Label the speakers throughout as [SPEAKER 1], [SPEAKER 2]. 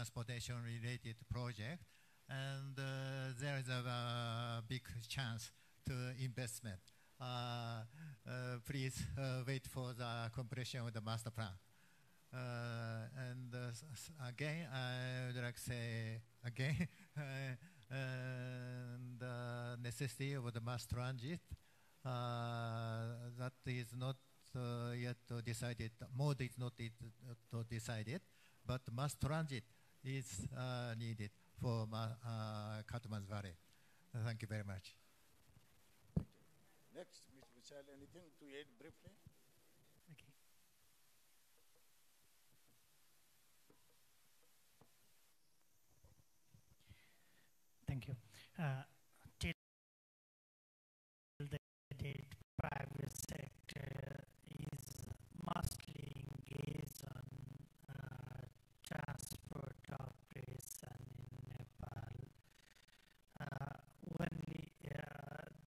[SPEAKER 1] transportation related project, and there is a big chance to investment. Please wait for the completion of the master plan. Again, I would like to say again, the necessity of the mass transit, that is not yet decided. Mode is not decided, but mass transit is needed for Kathmandu Valley. Thank you very much.
[SPEAKER 2] Next, Mr. Vishal, anything to add briefly?
[SPEAKER 3] Okay. Thank you. Till the date, private sector is mostly engaged on transport operation in Nepal. Only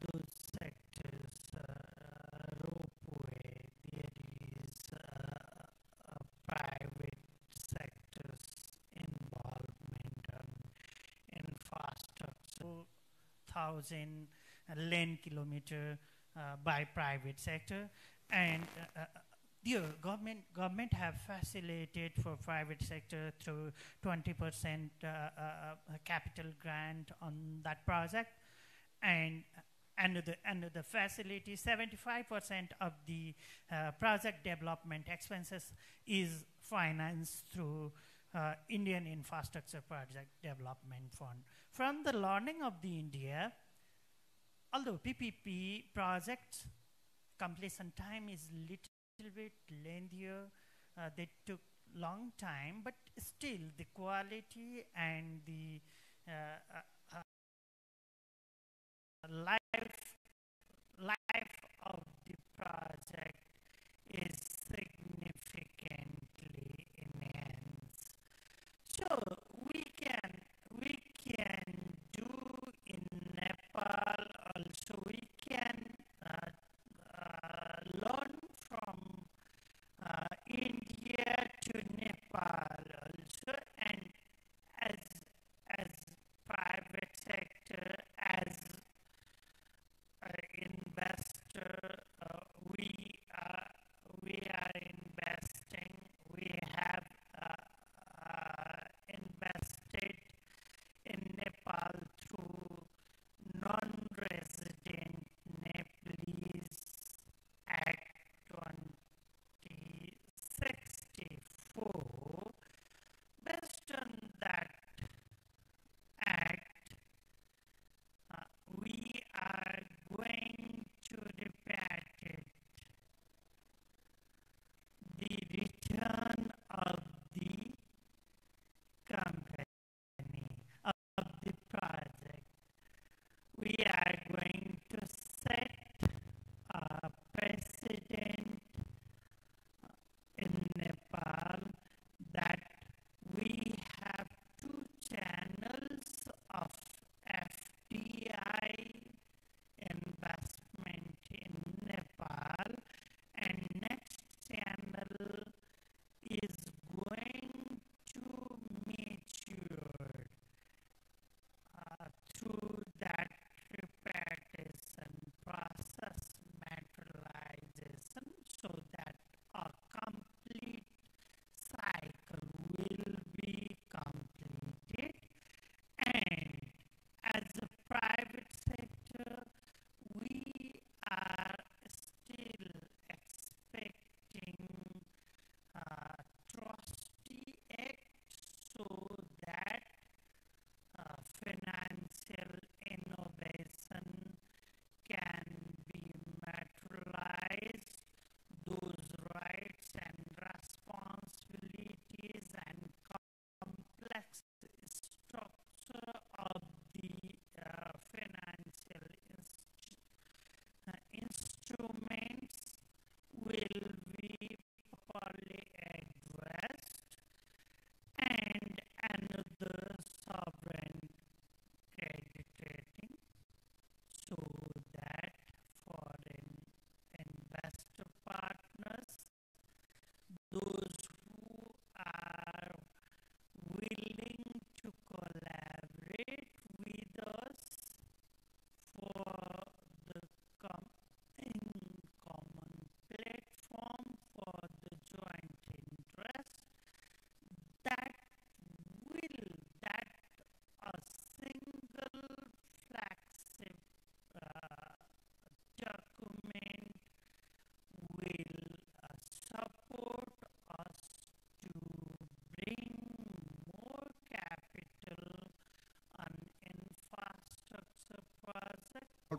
[SPEAKER 3] those sectors, ropeway, there is private sectors involvement on infrastructure, 1,000 lane kilometer by private sector, and the government have facilitated for private sector through 20% capital grant on that project, and the facility 75% of the project development expenses is financed through Indian Infrastructure Project Development Fund. From the learning of the India, although PPP projects completion time is little bit lengthier, they took long time, but still the quality and the life of the project is significantly enhanced. So we can do in Nepal also. We can learn from India to Nepal also, and as private sector, as investor, we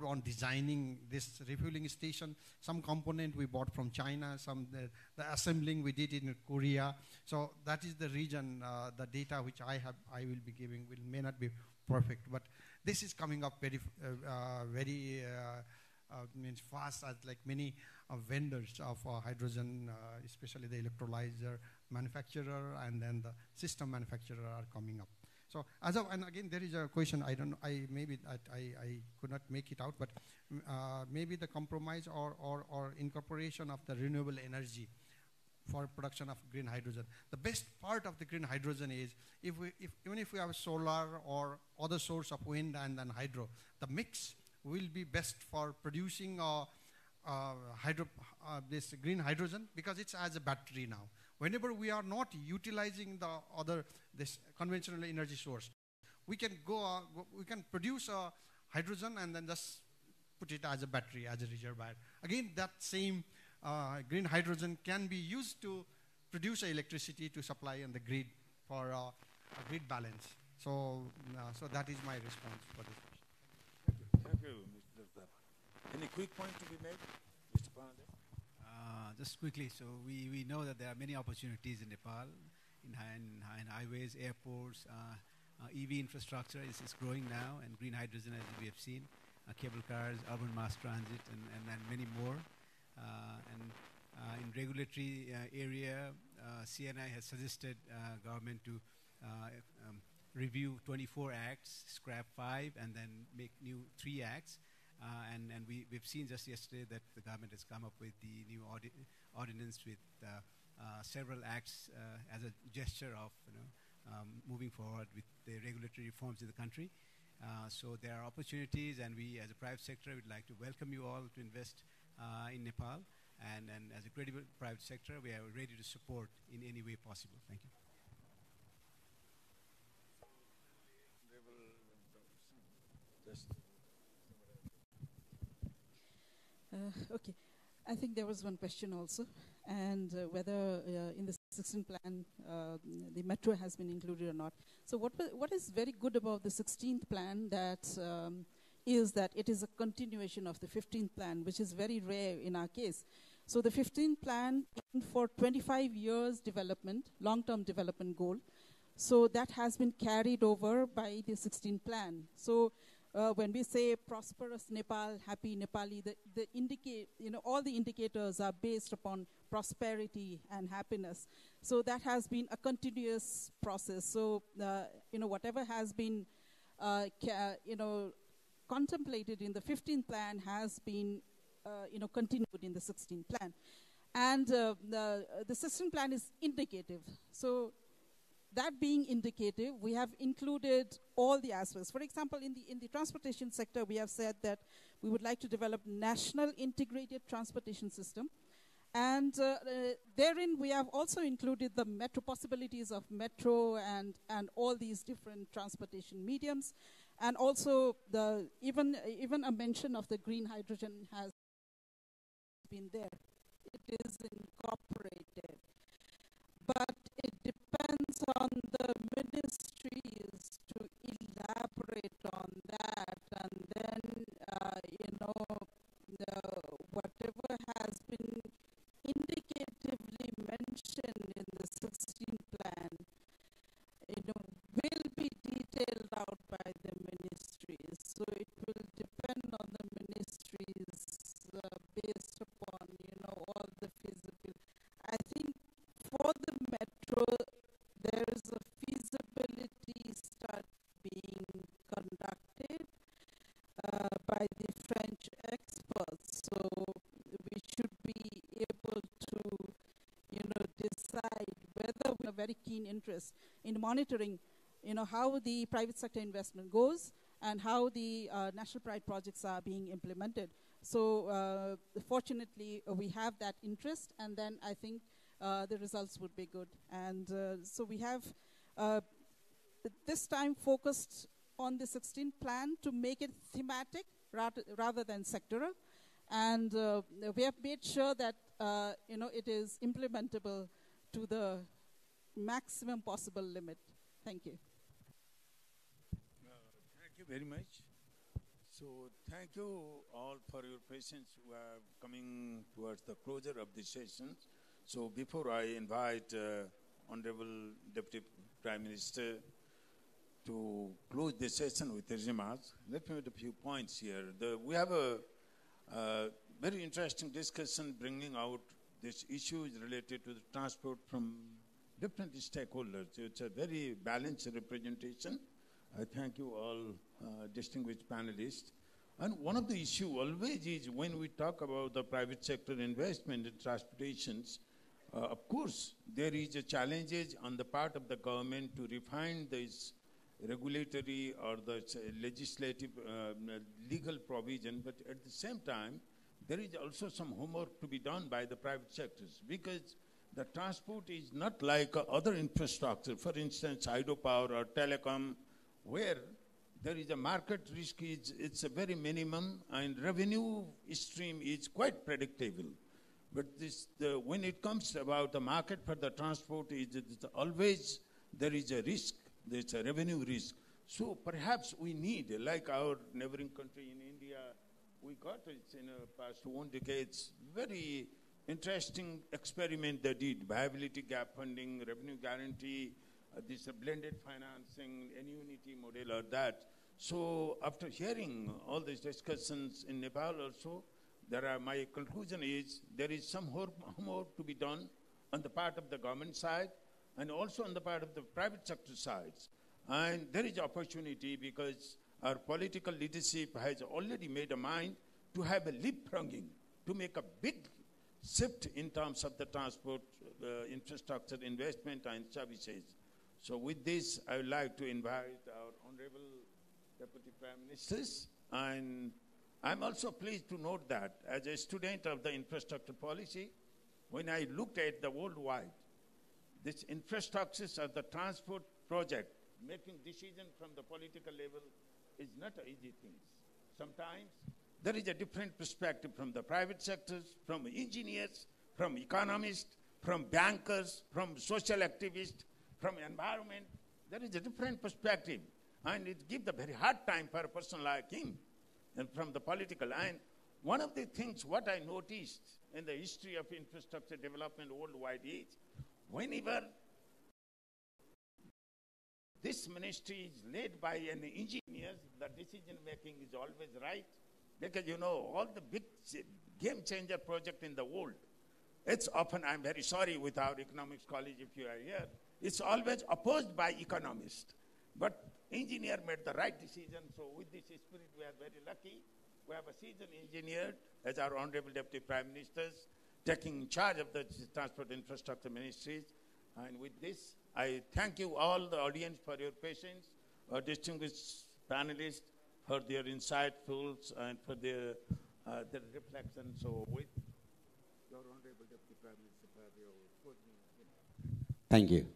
[SPEAKER 4] on designing this refueling station. Some component we bought from China, some the assembling we did in Korea. So that is the region, the data which I will be giving may not be perfect, but this is coming up very means fast, as like many vendors of hydrogen, especially the electrolyzer manufacturer and then the system manufacturer are coming up. So and again there is a question, I don't know, I could not make it out, but maybe the compromise or incorporation of the renewable energy for production of green hydrogen. The best part of the green hydrogen is even if we have solar or other source of wind and then hydro, the mix will be best for producing this green hydrogen, because it's as a battery now. Whenever we are not utilizing this conventional energy source, we can we can produce a hydrogen and then just put it as a battery, as a reservoir. Again, that same green hydrogen can be used to produce electricity to supply on the grid for a grid balance. So that is my response for this question.
[SPEAKER 2] Thank you, Mr. Dava. Any quick point to be made, Mr. Panade?
[SPEAKER 5] Just quickly, so we know that there are many opportunities in Nepal, in highways, airports, EV infrastructure is growing now, and green hydrogen, as we have seen, cable cars, urban mass transit, and many more. In regulatory area, CNI has suggested government to review 24 acts, scrap 5, and then make new 3 acts. And we've seen just yesterday that the government has come up with the new ordinance with several acts as a gesture of moving forward with the regulatory reforms in the country. So there are opportunities, and we as a private sector would like to welcome you all to invest in Nepal. And as a credible private sector, we are ready to support in any way possible. Thank you.
[SPEAKER 6] Okay, I think there was one question also, and whether in the 16 plan the metro has been included or not. So what is very good about the 16th plan is that it is a continuation of the 15th plan, which is very rare in our case. So the 15th plan for 25 years development, long-term development goal. So that has been carried over by the 16th plan. So when we say prosperous Nepal, happy Nepali, all the indicators are based upon prosperity and happiness. So that has been a continuous process. So whatever has been contemplated in the 15th plan has been continued in the 16th plan. And the 16th plan is indicative. So that being indicative, we have included all the aspects. For example, in the transportation sector, we have said that we would like to develop national integrated transportation system. And therein, we have also included the metro possibilities of metro and all these different transportation mediums. And also, even a mention of the green hydrogen has been there. It is incorporated. But it depends on the ministries to elaborate on that, and then whatever has been indicatively mentioned in the 16th plan, will be detailed out by the ministries. So it will depend on the ministries based upon all the feasibility. I think for the metro, there is a feasibility study being conducted by the French experts. So we should be able to, decide whether we have a very keen interest in monitoring, how the private sector investment goes and how the national pride projects are being implemented. So fortunately, we have that interest, and then I think the results would be good. And so we have this time focused on the 16th plan to make it thematic rather than sectoral. And we have made sure that it is implementable to the maximum possible limit. Thank you.
[SPEAKER 2] Thank you very much. So thank you all for your patience. We are coming towards the closure of the session. So before I invite Honorable Deputy Prime Minister to close the session with his remarks, let me make a few points here. We have a very interesting discussion bringing out these issues related to the transport from different stakeholders. It's a very balanced representation. I thank you all distinguished panelists. And one of the issues always is when we talk about the private sector investment in transportations, of course, there is a challenges on the part of the government to refine this regulatory or the legislative legal provision, but at the same time, there is also some homework to be done by the private sectors because the transport is not like other infrastructure, for instance, hydropower or telecom, where there is a market risk, it's a very minimum, and revenue stream is quite predictable. But when it comes about the market for the transport, it's always there is a risk, there's a revenue risk. So perhaps we need, like our neighboring country in India, we got it in the past 1 decade, very interesting experiment they did, viability gap funding, revenue guarantee, this blended financing, annuity model or that. So after hearing all these discussions in Nepal also, my conclusion is there is some homework to be done on the part of the government side and also on the part of the private sector sides. And there is opportunity because our political leadership has already made a mind to have a leapfrogging, to make a big shift in terms of the transport infrastructure investment and services. So with this, I would like to invite our Honorable Deputy Prime Ministers. And I'm also pleased to note that as a student of the infrastructure policy, when I looked at the worldwide, this infrastructures of the transport project, making decisions from the political level is not an easy thing. Sometimes there is a different perspective from the private sectors, from engineers, from economists, from bankers, from social activists, from environment. There is a different perspective. And it gives a very hard time for a person like him and from the political. And one of the things what I noticed in the history of infrastructure development worldwide is whenever this ministry is led by an engineer, the decision making is always right. Because you know, all the big game changer project in the world, it's often, I'm very sorry with our economics college if you are here, it's always opposed by economists. But engineer made the right decision, so with this spirit we are very lucky. We have a seasoned engineer as our Honorable Deputy Prime Ministers taking charge of the transport infrastructure ministries. And with this, I thank you all, the audience, for your patience, our distinguished panelists for their insightfuls and for their reflection. So with your Honorable Deputy Prime Minister for your closing remarks.
[SPEAKER 7] Thank you.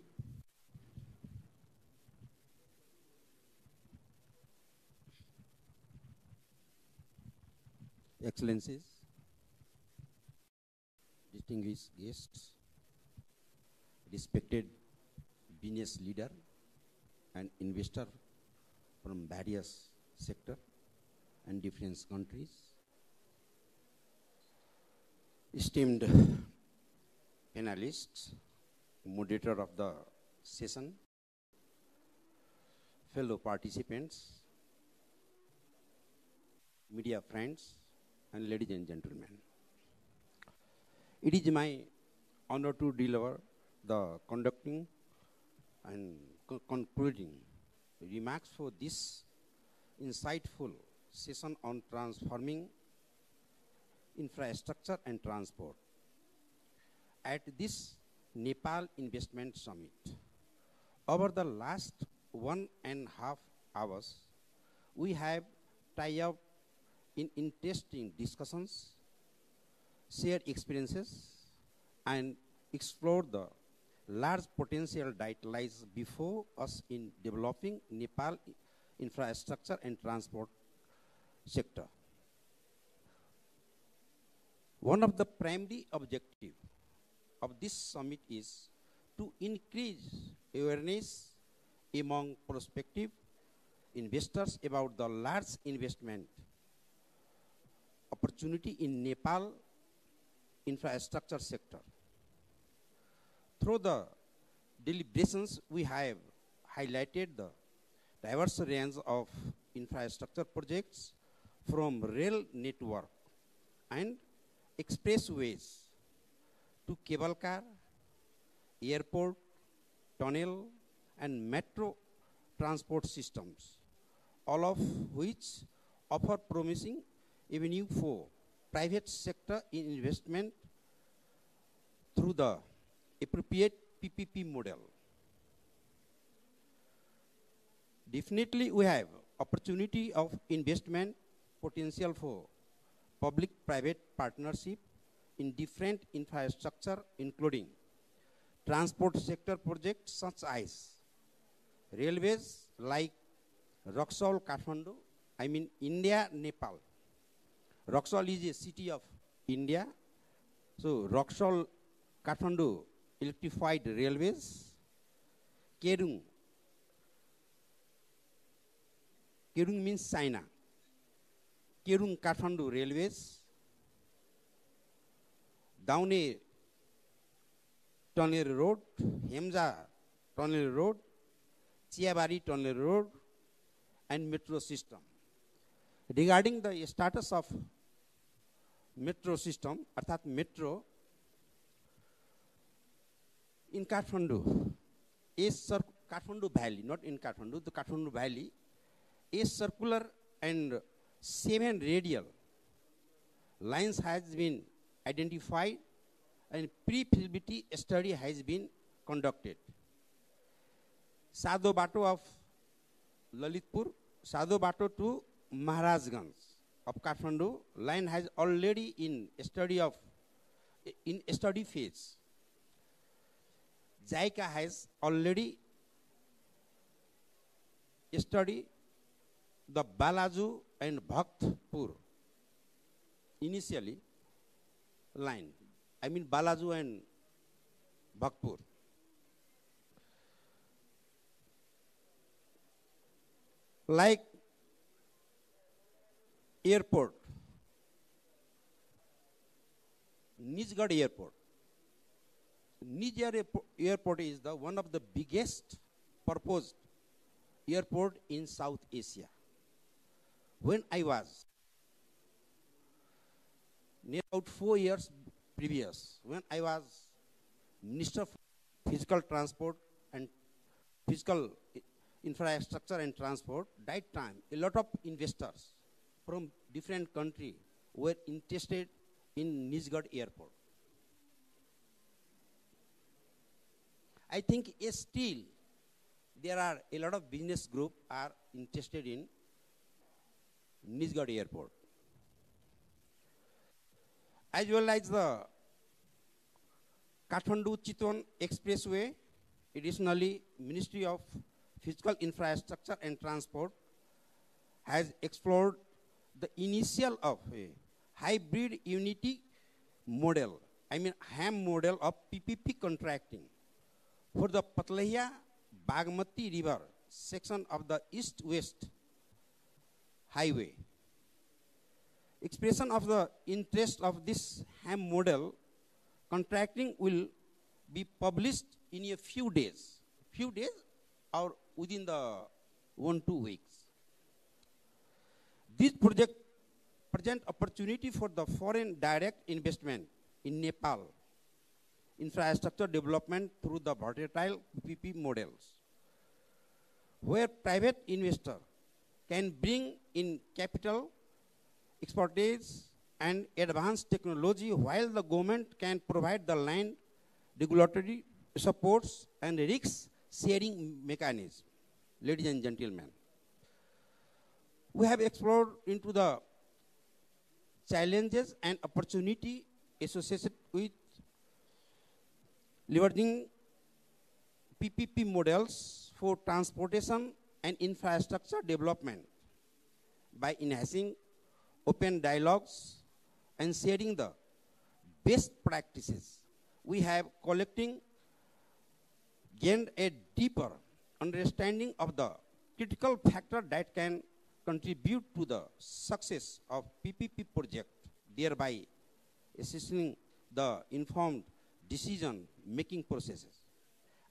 [SPEAKER 7] Excellencies, distinguished guests, respected business leader and investor from various sectors and different countries, esteemed panelists, moderator of the session, fellow participants, media friends, and ladies and gentlemen. It is my honor to deliver the conducting and concluding remarks for this insightful session on transforming infrastructure and transport at this Nepal Investment Summit. Over the last 1.5 hours, we have tied up in interesting discussions, shared experiences, and explored the large potential that lies before us in developing Nepal infrastructure and transport sector. One of the primary objectives of this summit is to increase awareness among prospective investors about the large investment opportunity in Nepal infrastructure sector. Through the deliberations, we have highlighted the diverse range of infrastructure projects from rail network and expressways to cable car, airport, tunnel, and metro transport systems, all of which offer promising avenue for private sector investment through the appropriate PPP model. Definitely, we have opportunity of investment potential for public-private partnership in different infrastructure, including transport sector projects such as railways like Roxol, Kathmandu, India, Nepal. Roxol is a city of India. So Roxol, Kathmandu, electrified railways. Kerung. Kerung means China. Kerung, Kathmandu railways. Daune Tunnel Road, Hemza Tunnel Road, Chiabari Tunnel Road, and metro system. Regarding the status of metro system, arthat metro, in Kathmandu, Kathmandu Valley, not in Kathmandu, the Kathmandu Valley, a circular and 7 radial lines has been identified and pre-feasibility study has been conducted. Sado Bato of Lalitpur, Sado Bato to Maharajganj of Kathmandu line has already in study phase. JICA has already studied the Balaju and Bhaktpur initially line. Balaju and Bhaktpur. Like airport, Nijgarh Airport. Nijgarh Airport is the one of the biggest proposed airport in South Asia. When I was near about 4 years previous, when I was Minister for Physical Transport and Physical Infrastructure and Transport, that time a lot of investors from different countries were interested in Nijgarh Airport. I think still there are a lot of business groups are interested in Nijgarh Airport. As well as the Kathmandu-Chitwan Expressway, additionally Ministry of Physical Infrastructure and Transport has explored the initial of a hybrid unity model, HAM model of PPP contracting for the Patlahia-Bagmati River section of the East-West Highway. Expression of the interest of this HAM model contracting will be published in a few days or within the 1-2 weeks. This project present opportunity for the foreign direct investment in Nepal infrastructure development through the volatile PPP models, where private investor can bring in capital, expertise, and advanced technology, while the government can provide the land regulatory supports and risk sharing mechanism. Ladies and gentlemen, we have explored into the challenges and opportunity associated with leveraging PPP models for transportation and infrastructure development by enhancing open dialogues and sharing the best practices. We have gained a deeper understanding of the critical factor that can contribute to the success of PPP project. thereby assisting the informed decision-making processes.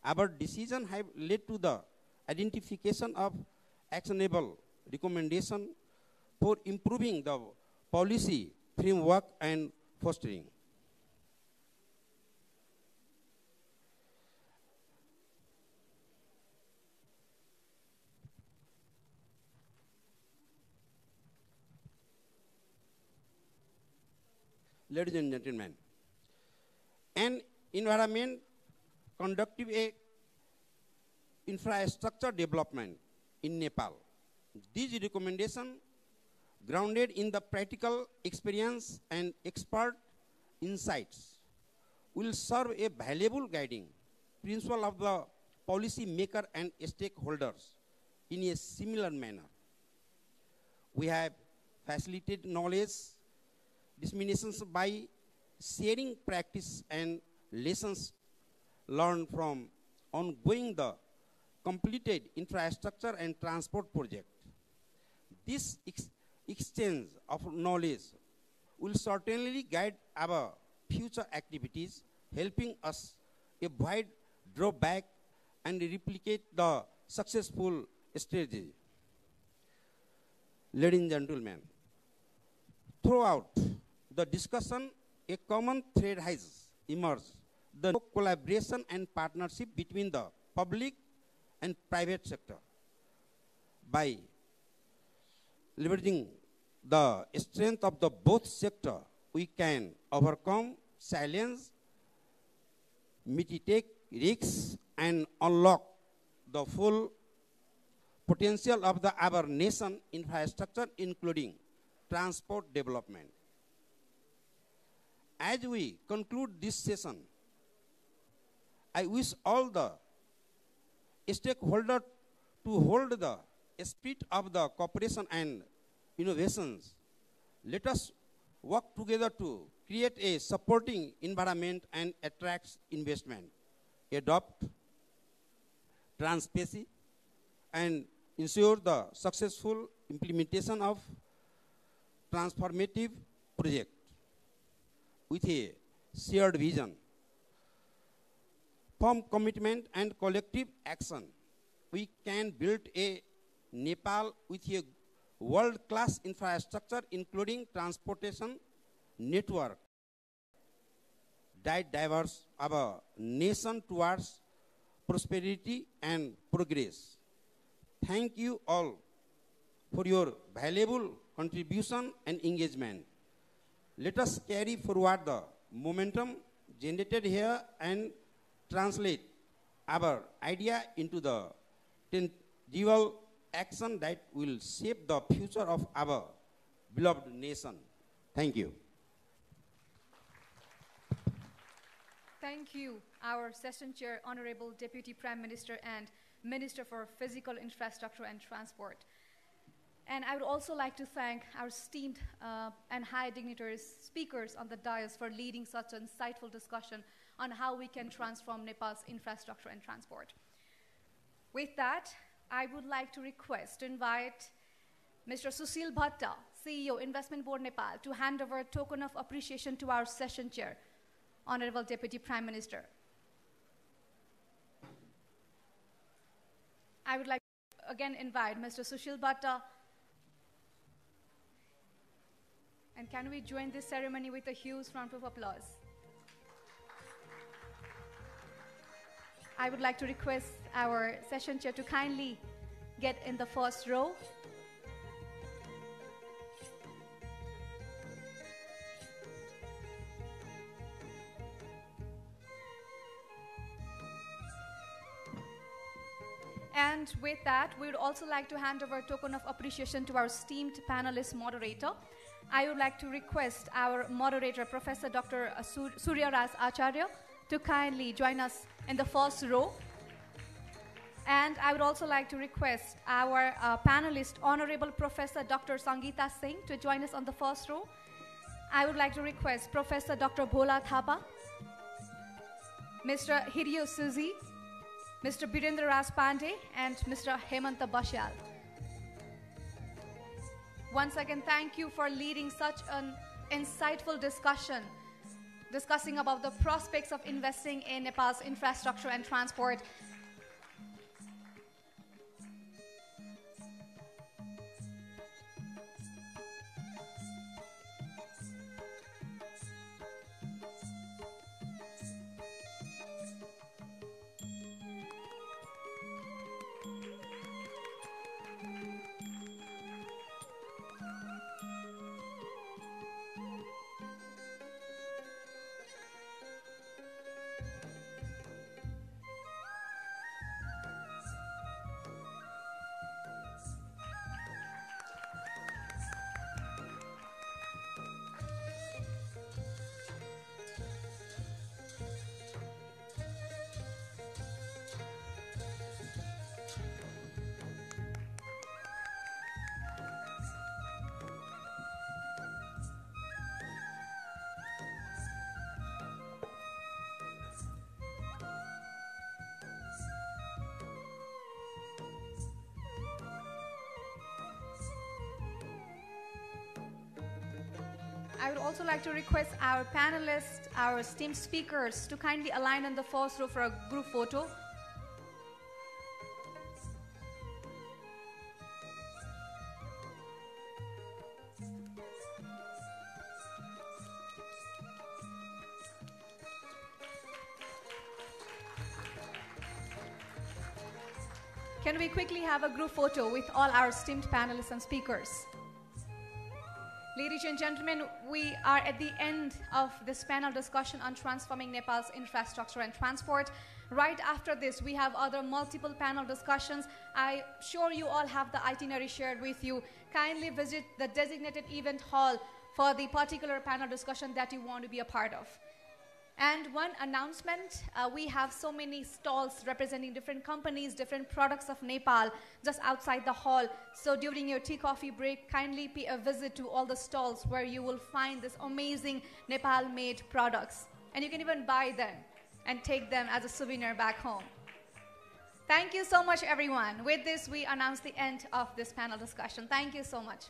[SPEAKER 7] Our decisions have led to the identification of actionable recommendations for improving the policy framework and fostering. Ladies and gentlemen, an environment conducive a infrastructure development in Nepal. These recommendations, grounded in the practical experience and expert insights, will serve a valuable guiding principle of the policy maker and stakeholders in a similar manner. We have facilitated knowledge disseminations by sharing practice and lessons learned from ongoing the completed infrastructure and transport project. This exchange of knowledge will certainly guide our future activities, helping us avoid drawback and replicate the successful strategy. Ladies and gentlemen, throughout the discussion, a common thread has emerged: the collaboration and partnership between the public and private sector. By leveraging the strength of the both sector, we can overcome challenges, mitigate risks, and unlock the full potential of our nation infrastructure, including transport development. As we conclude this session, I wish all the stakeholders to hold the spirit of the cooperation and innovations. Let us work together to create a supporting environment and attract investment, adopt transparency, and ensure the successful implementation of transformative project. With a shared vision, firm commitment, and collective action, we can build a Nepal with a world-class infrastructure, including transportation network, that diverse our nation towards prosperity and progress. Thank you all for your valuable contribution and engagement. Let us carry forward the momentum generated here and translate our idea into the tangible action that will shape the future of our beloved nation. Thank you.
[SPEAKER 8] Thank you, our session chair, Honorable Deputy Prime Minister and Minister for Physical Infrastructure and Transport. And I would also like to thank our esteemed and high dignitaries, speakers on the dais, for leading such an insightful discussion on how we can transform Nepal's infrastructure and transport. With that, I would like to invite Mr. Sushil Bhatta, CEO, Investment Board Nepal, to hand over a token of appreciation to our session chair, Honorable Deputy Prime Minister. I would like to again invite Mr. Sushil Bhatta. And can we join this ceremony with a huge round of applause? I would like to request our session chair to kindly get in the first row. And with that, we would also like to hand over a token of appreciation to our esteemed panelist moderator. I would like to request our moderator, Professor Dr. Surya Raj Acharya, to kindly join us in the first row. And I would also like to request our panelist, Honorable Professor Dr. Sangeeta Singh, to join us on the first row. I would like to request Professor Dr. Bhola Thapa, Mr. Hiriyo Suzi, Mr. Birendra Raj Pandey, and Mr. Hemanta Bashyal. Once again, thank you for leading such an insightful discussion discussing about the prospects of investing in Nepal's infrastructure and transport. I would also like to request our panelists, our esteemed speakers, to kindly align on the first row for a group photo. Can we quickly have a group photo with all our esteemed panelists and speakers? Ladies and gentlemen, we are at the end of this panel discussion on transforming Nepal's infrastructure and transport. Right after this, we have other multiple panel discussions. I'm sure you all have the itinerary shared with you. Kindly visit the designated event hall for the particular panel discussion that you want to be a part of. And one announcement, we have so many stalls representing different companies, different products of Nepal just outside the hall. So during your tea coffee break, kindly pay a visit to all the stalls where you will find this amazing Nepal-made products. And you can even buy them and take them as a souvenir back home. Thank you so much, everyone. With this, we announce the end of this panel discussion. Thank you so much.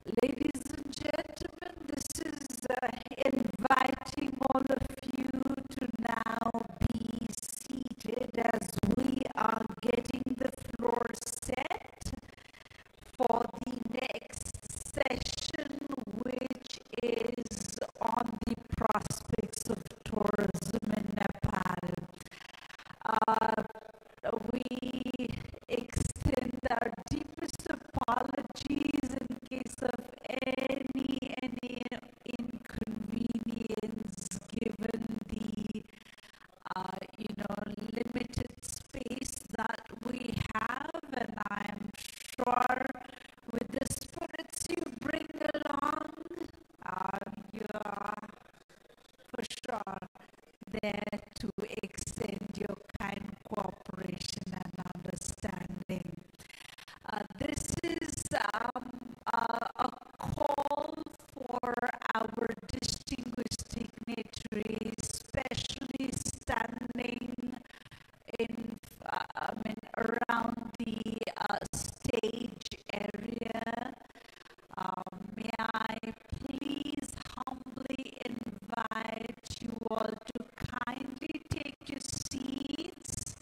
[SPEAKER 3] Ladies and gentlemen, this is inviting all of you to now be seated as we are getting the floor set for the next session, which is on the prospects of tourism in Nepal. We extend our deepest apologies in case of any inconvenience given the limited space that we have, and I'm sure with the spirits you bring along, you are for sure there to extend your kind cooperation and understanding. This is a call for our distinguished dignitaries, especially standing around the stage area. May I please humbly invite you all to kindly take your seats.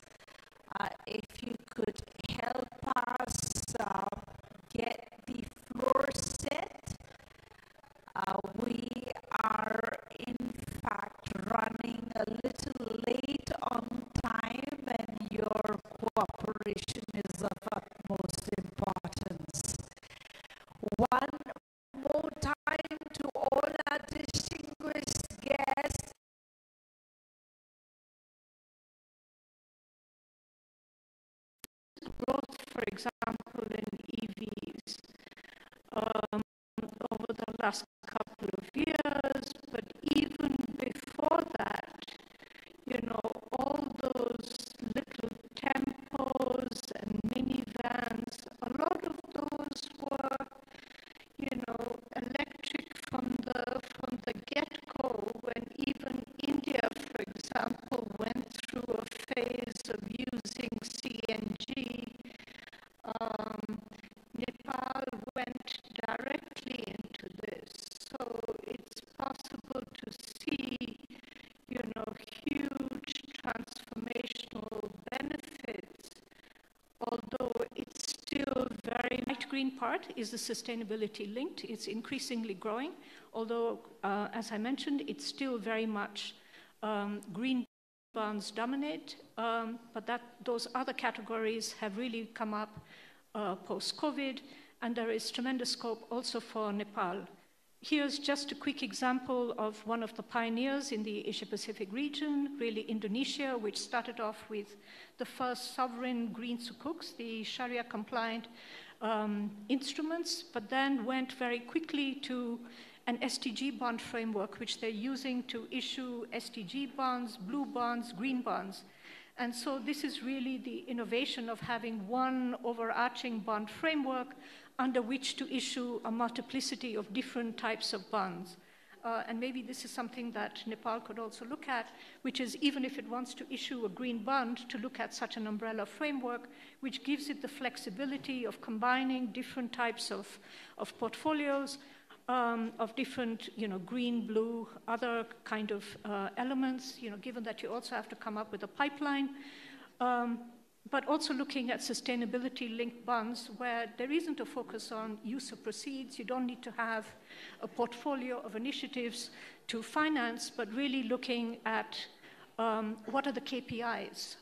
[SPEAKER 3] If you could help us get the floor set. We are in fact running a little late on time, and your cooperation is of utmost importance. One more time to all our distinguished guests. Growth, for example, in EVs over the last couple of years, but even before that, all those little tempos and minivans, a lot of those were, electric from the get-go, when even India, for example, went through a phase of using CNG. Nepal went directly into this, so it's possible to see, huge transformational benefits, although it's still very... Light green part is the sustainability linked. It's increasingly growing, although, as I mentioned, it's still very much green bonds dominate, but those other categories have really come up post-COVID, and there is tremendous scope also for Nepal. Here's just a quick example of one of the pioneers in the Asia-Pacific region, really Indonesia, which started off with the first sovereign green sukuks, the Sharia-compliant instruments, but then went very quickly to an SDG bond framework, which they're using to issue SDG bonds, blue bonds, green bonds. And so this is really the innovation of having one overarching bond framework under which to issue a multiplicity of different types of bonds. And maybe this is something that Nepal could also look at, which is even if it wants to issue a green bond, to look at such an umbrella framework, which gives it the flexibility of combining different types of portfolios, of different, green, blue, other kind of elements, given that you also have to come up with a pipeline, but also looking at sustainability-linked bonds where there isn't a focus on use of proceeds. You don't need to have a portfolio of initiatives to finance, but really looking at what are the KPIs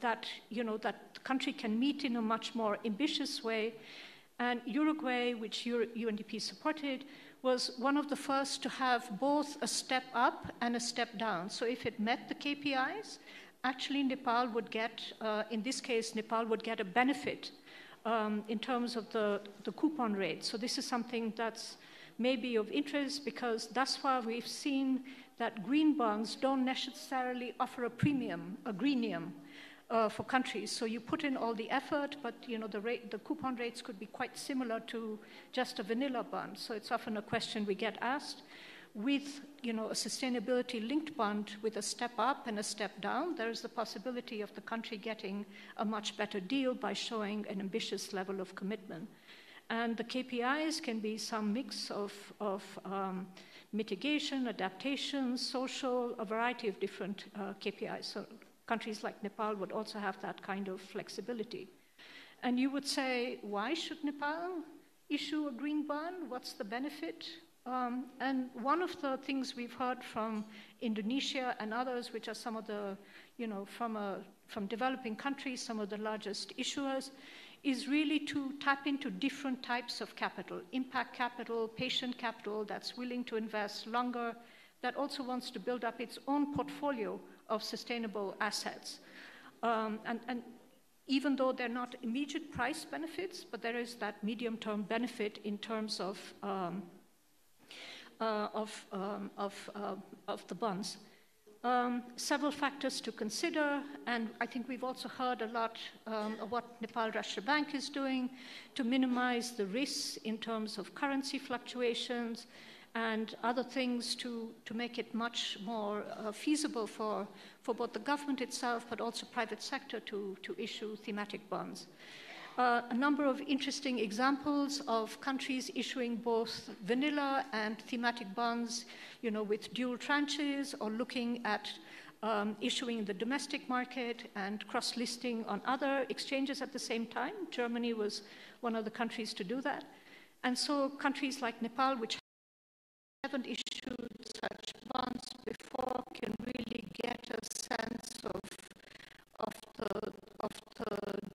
[SPEAKER 3] that the country can meet in a much more ambitious way. And Uruguay, which UNDP supported, was one of the first to have both a step up and a step down. So if it met the KPIs, actually Nepal would get, in this case, Nepal would get a benefit in terms of the coupon rate. So this is something that's maybe of interest, because thus far we've seen that green bonds don't necessarily offer a premium, a greenium, for countries. So you put in all the effort, but the coupon rates could be quite similar to just a vanilla bond. So it's often a question we get asked. With a sustainability-linked bond with a step up and a step down, there is the possibility of the country getting a much better deal by showing an ambitious level of commitment. And the KPIs can be some mix of mitigation, adaptation, social, a variety of different KPIs. So countries like Nepal would also have that kind of flexibility. And you would say, why should Nepal issue a green bond? What's the benefit? And one of the things we've heard from Indonesia and others, which are some of the, from developing countries, some of the largest issuers, is really to tap into different types of capital, impact capital, patient capital that's willing to invest longer, that also wants to build up its own portfolio of sustainable assets. And even though they're not immediate price benefits, but there is that medium-term benefit in terms of the bonds. Several factors to consider, and I think we've also heard a lot of what Nepal Rashtra Bank is doing to minimize the risks in terms of currency fluctuations and other things to make it much more feasible for both the government itself, but also private sector to issue thematic bonds. A number of interesting examples of countries issuing both vanilla and thematic bonds, with dual tranches, or looking at issuing in the domestic market and cross-listing on other exchanges at the same time. Germany was one of the countries to do that. And so countries like Nepal, which haven't issued such bonds before, can really get a sense of the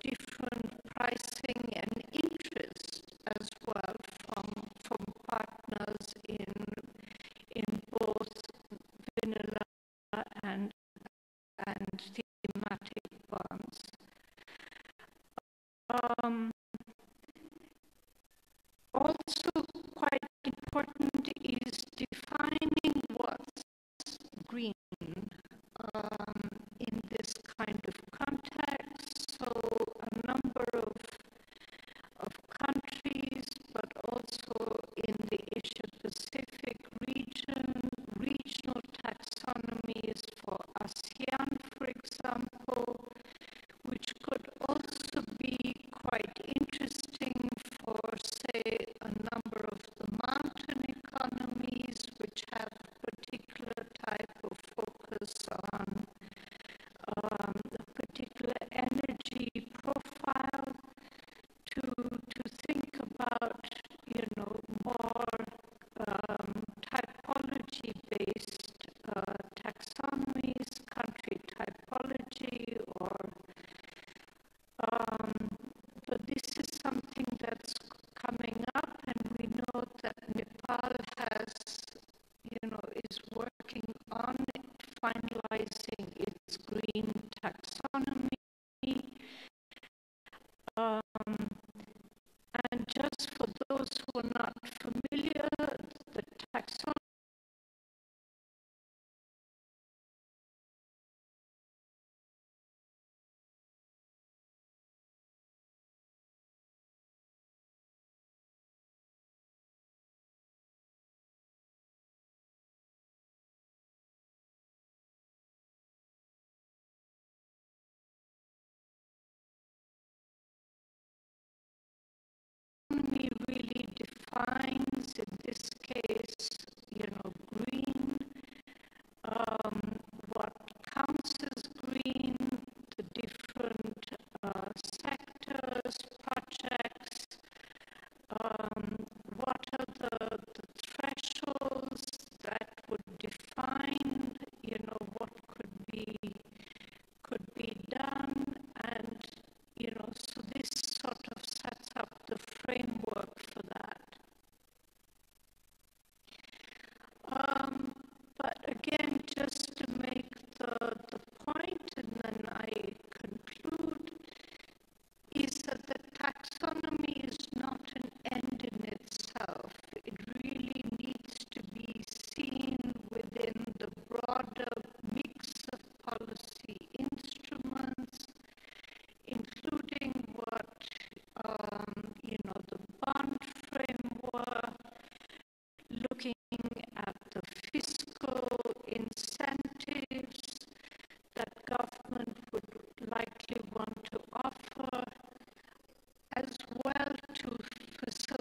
[SPEAKER 3] different pricing and interest as well from partners in both vanilla and thematic bonds. Also quite important is defining what's green in this kind of context. So a number of countries, but also in the Asia-Pacific region, regional taxonomies for ASEAN, for example, which could also be quite interesting for, say, a number of the mountain economies, which have a particular type of focus on a particular energy profile, to think about, more typology-based taxonomies, country typology, or but this is something that's coming up, and we know that Nepal is working on finalizing its green taxonomy. And just for those who are not familiar, the taxonomy really defines, in this case, green, what counts as green, the different sectors, projects, what are the thresholds that would define, what could be done, and so this sort of sets up the framework for that. But again, just to make the point, and then I conclude, is that the taxonomy is not an end in itself. It really needs to be seen within the broader mix of policy instruments, including what the bond framework, looking at the fiscal incentives that government would likely want to offer, as well to facilitate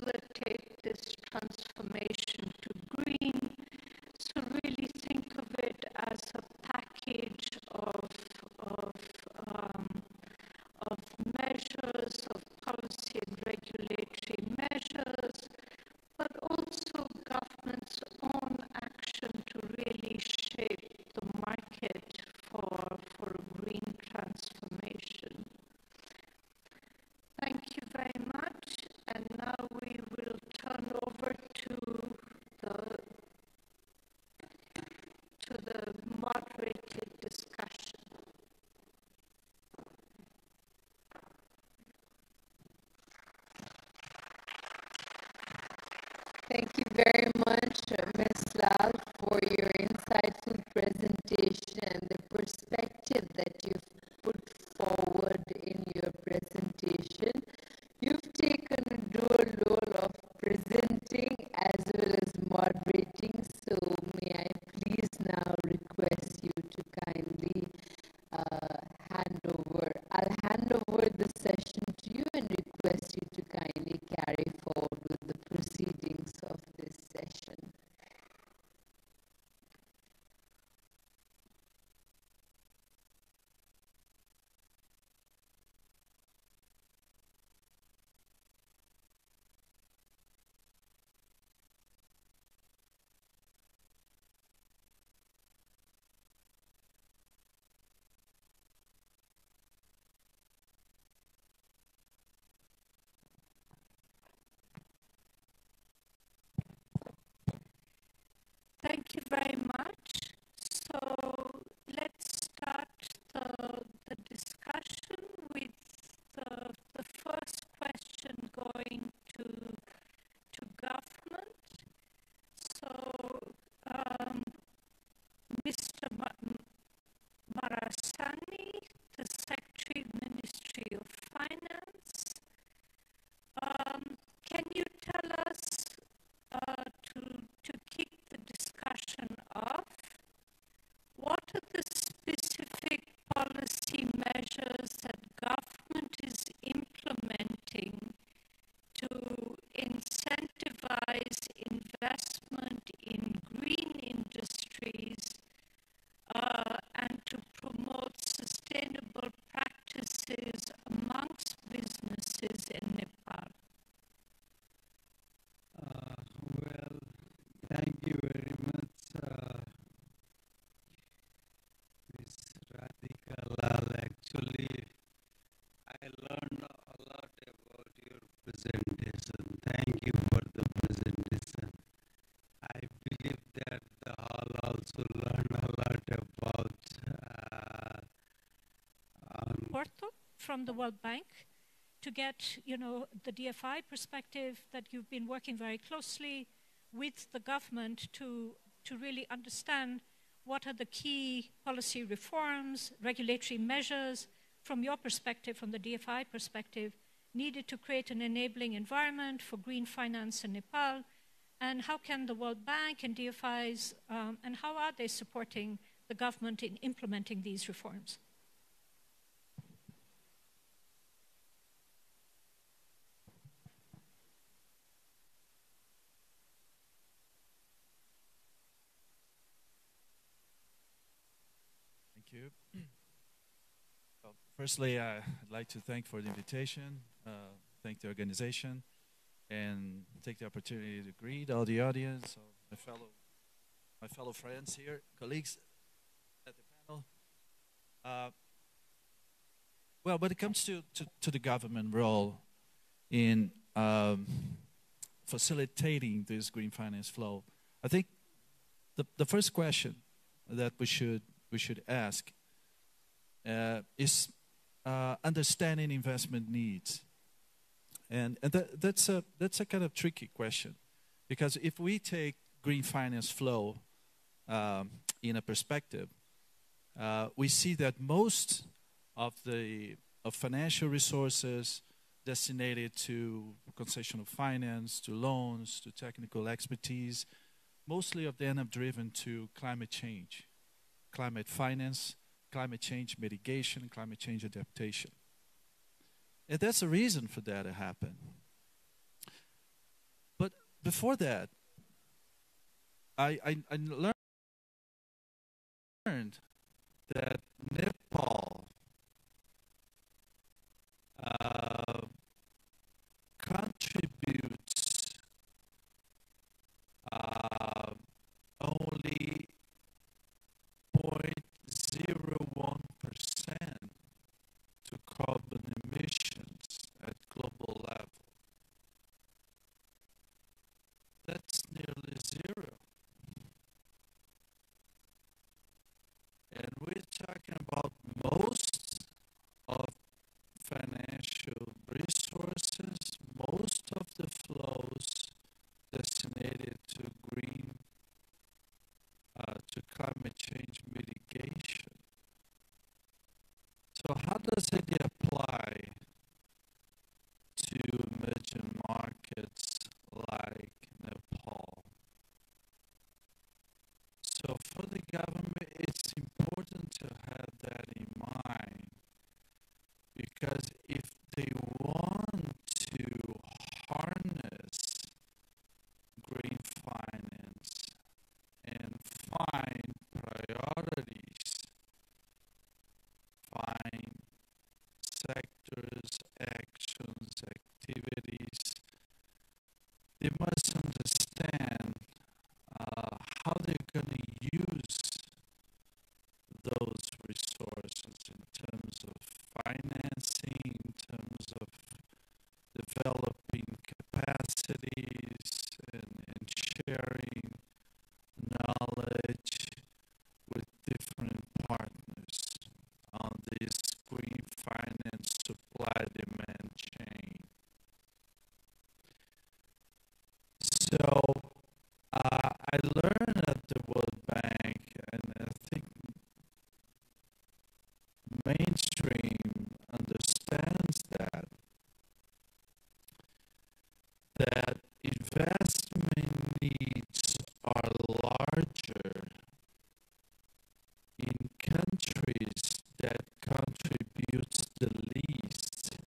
[SPEAKER 9] Thank you very much, Ms. Lal, for your insightful presentation and the perspective that you've put forward in your presentation. You've taken a dual role of presenting as well as moderating, so may I please now request you to kindly I'll hand over the session to you and request you to kindly carry forward with the proceedings of this session.
[SPEAKER 3] Thank you very much. So let's start the discussion with the first question going to government. So Mr. Marasani, the Secretary, Ministry of Finance, can you tell us to kick the discussion off, what are the specific policy measures that government is implementing to incentivize investment in green industries and to promote sustainable practices amongst businesses in Nepal?
[SPEAKER 10] Well, thank you very much, Ms. Radhika Lal. Actually, I learned a lot about your presentation. Thank you for the presentation. I believe that the hall also learned a lot about
[SPEAKER 3] Porto from the World Bank to get, the DFI perspective that you've been working very closely with the government to really understand what are the key policy reforms, regulatory measures from your perspective, from the DFI perspective, needed to create an enabling environment for green finance in Nepal, and how can the World Bank and DFIs, and how are they supporting the government in implementing these reforms?
[SPEAKER 11] Thank you. Well, firstly, I'd like to thank for the invitation, thank the organization, and take the opportunity to greet all the audience, my fellow friends here, colleagues at the panel. Well, when it comes to the government role in facilitating this green finance flow, I think the first question that we should ask is understanding investment needs, and that's a kind of tricky question, because if we take green finance flow in a perspective, we see that most of financial resources designated to concessional finance, to loans, to technical expertise, mostly of them are driven to climate change, climate finance, climate change mitigation, climate change adaptation. And that's a reason for that to happen. But before that, I learned that Nepal contributes only 0.01% to carbon emissions at global level. That's nearly zero. And we're talking So how does it apply to emerging markets like Nepal? So for the government, it's important to have that in mind, because if they want to harness green finance and find priorities, find sectors, actions, activities, they must understand how they're going to use those resources in terms of financing, in terms of developing capacities and sharing knowledge with different partners on this green finance supply demand chain. So I learned at the World Bank, and I think mainstream understands that investment needs are larger in countries that contribute the least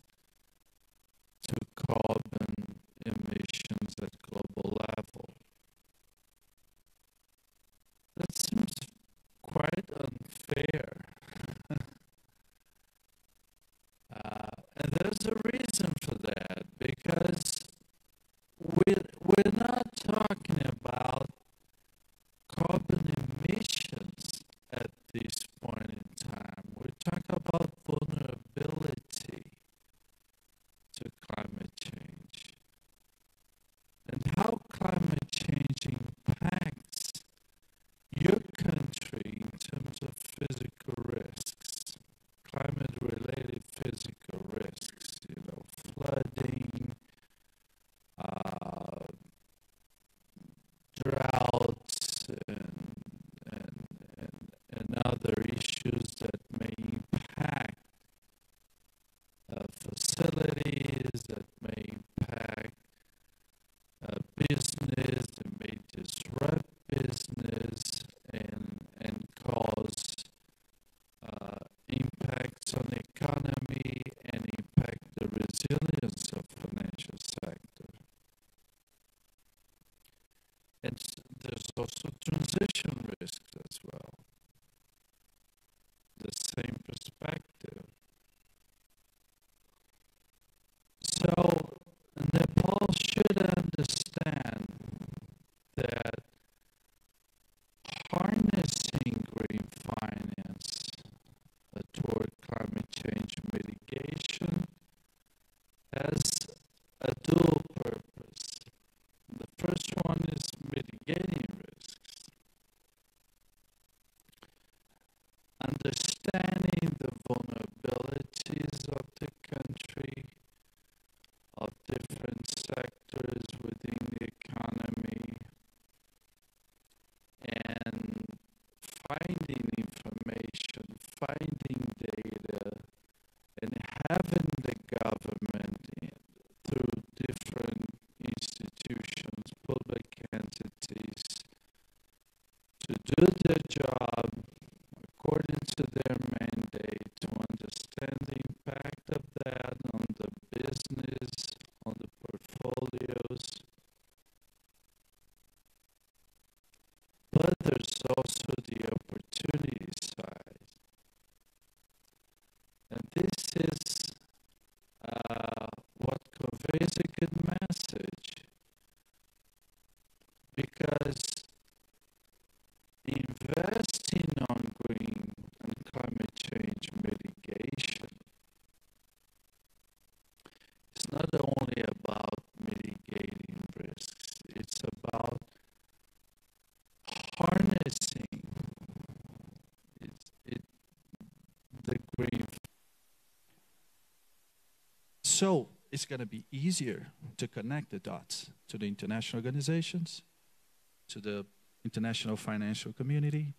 [SPEAKER 11] to carbon emissions at global level. That seems quite unfair. And there's a reason for that, because we're not talking about carbon emissions at this point in time. We're talking about vulnerability to climate change and how climate change impacts your country in terms of physical risks, climate-related physical risks, flooding, droughts, and other issues that may impact facilities, that may impact business, that may disrupt business and cause impacts on the economy and impact the resilience of financial sector. And there's also transition risks as well. The same perspective. So Nepal should understand that harnessing green finance toward climate change mitigation has a dual purpose. The first one is mitigating risks, understanding the vulnerabilities of the country, of different sectors within the economy, and finding information, finding data, and having the government through different institutions, public entities, to do their job according to their mandate, to understand the impact of that on the business, on the portfolios. But there's also the opportunity side. And this is what conveys a good message, because investing on green and climate change mitigation is not only about mitigating risks, it's about harnessing the green. So it's going to be easier to connect the dots to the international organizations, to the international financial community,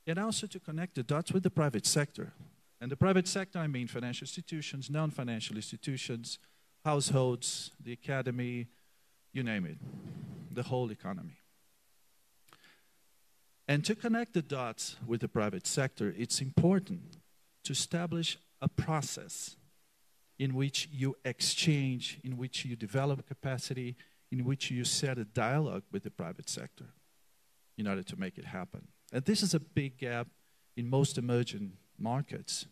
[SPEAKER 11] and also to connect the dots with the private sector. And the private sector, I mean financial institutions, non-financial institutions, households, the academy, you name it, the whole economy. And to connect the dots with the private sector, it's important to establish a process in which you exchange, in which you develop capacity, in which you set a dialogue with the private sector in order to make it happen. And this is a big gap in most emerging markets,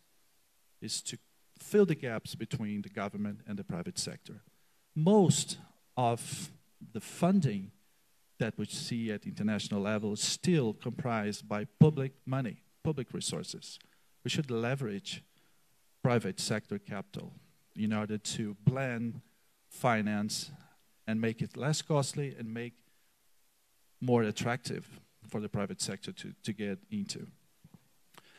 [SPEAKER 11] is to fill the gaps between the government and the private sector. Most of the funding that we see at international level is still comprised by public money, public resources. We should leverage private sector capital in order to blend finance and make it less costly and make more attractive for the private sector to get into.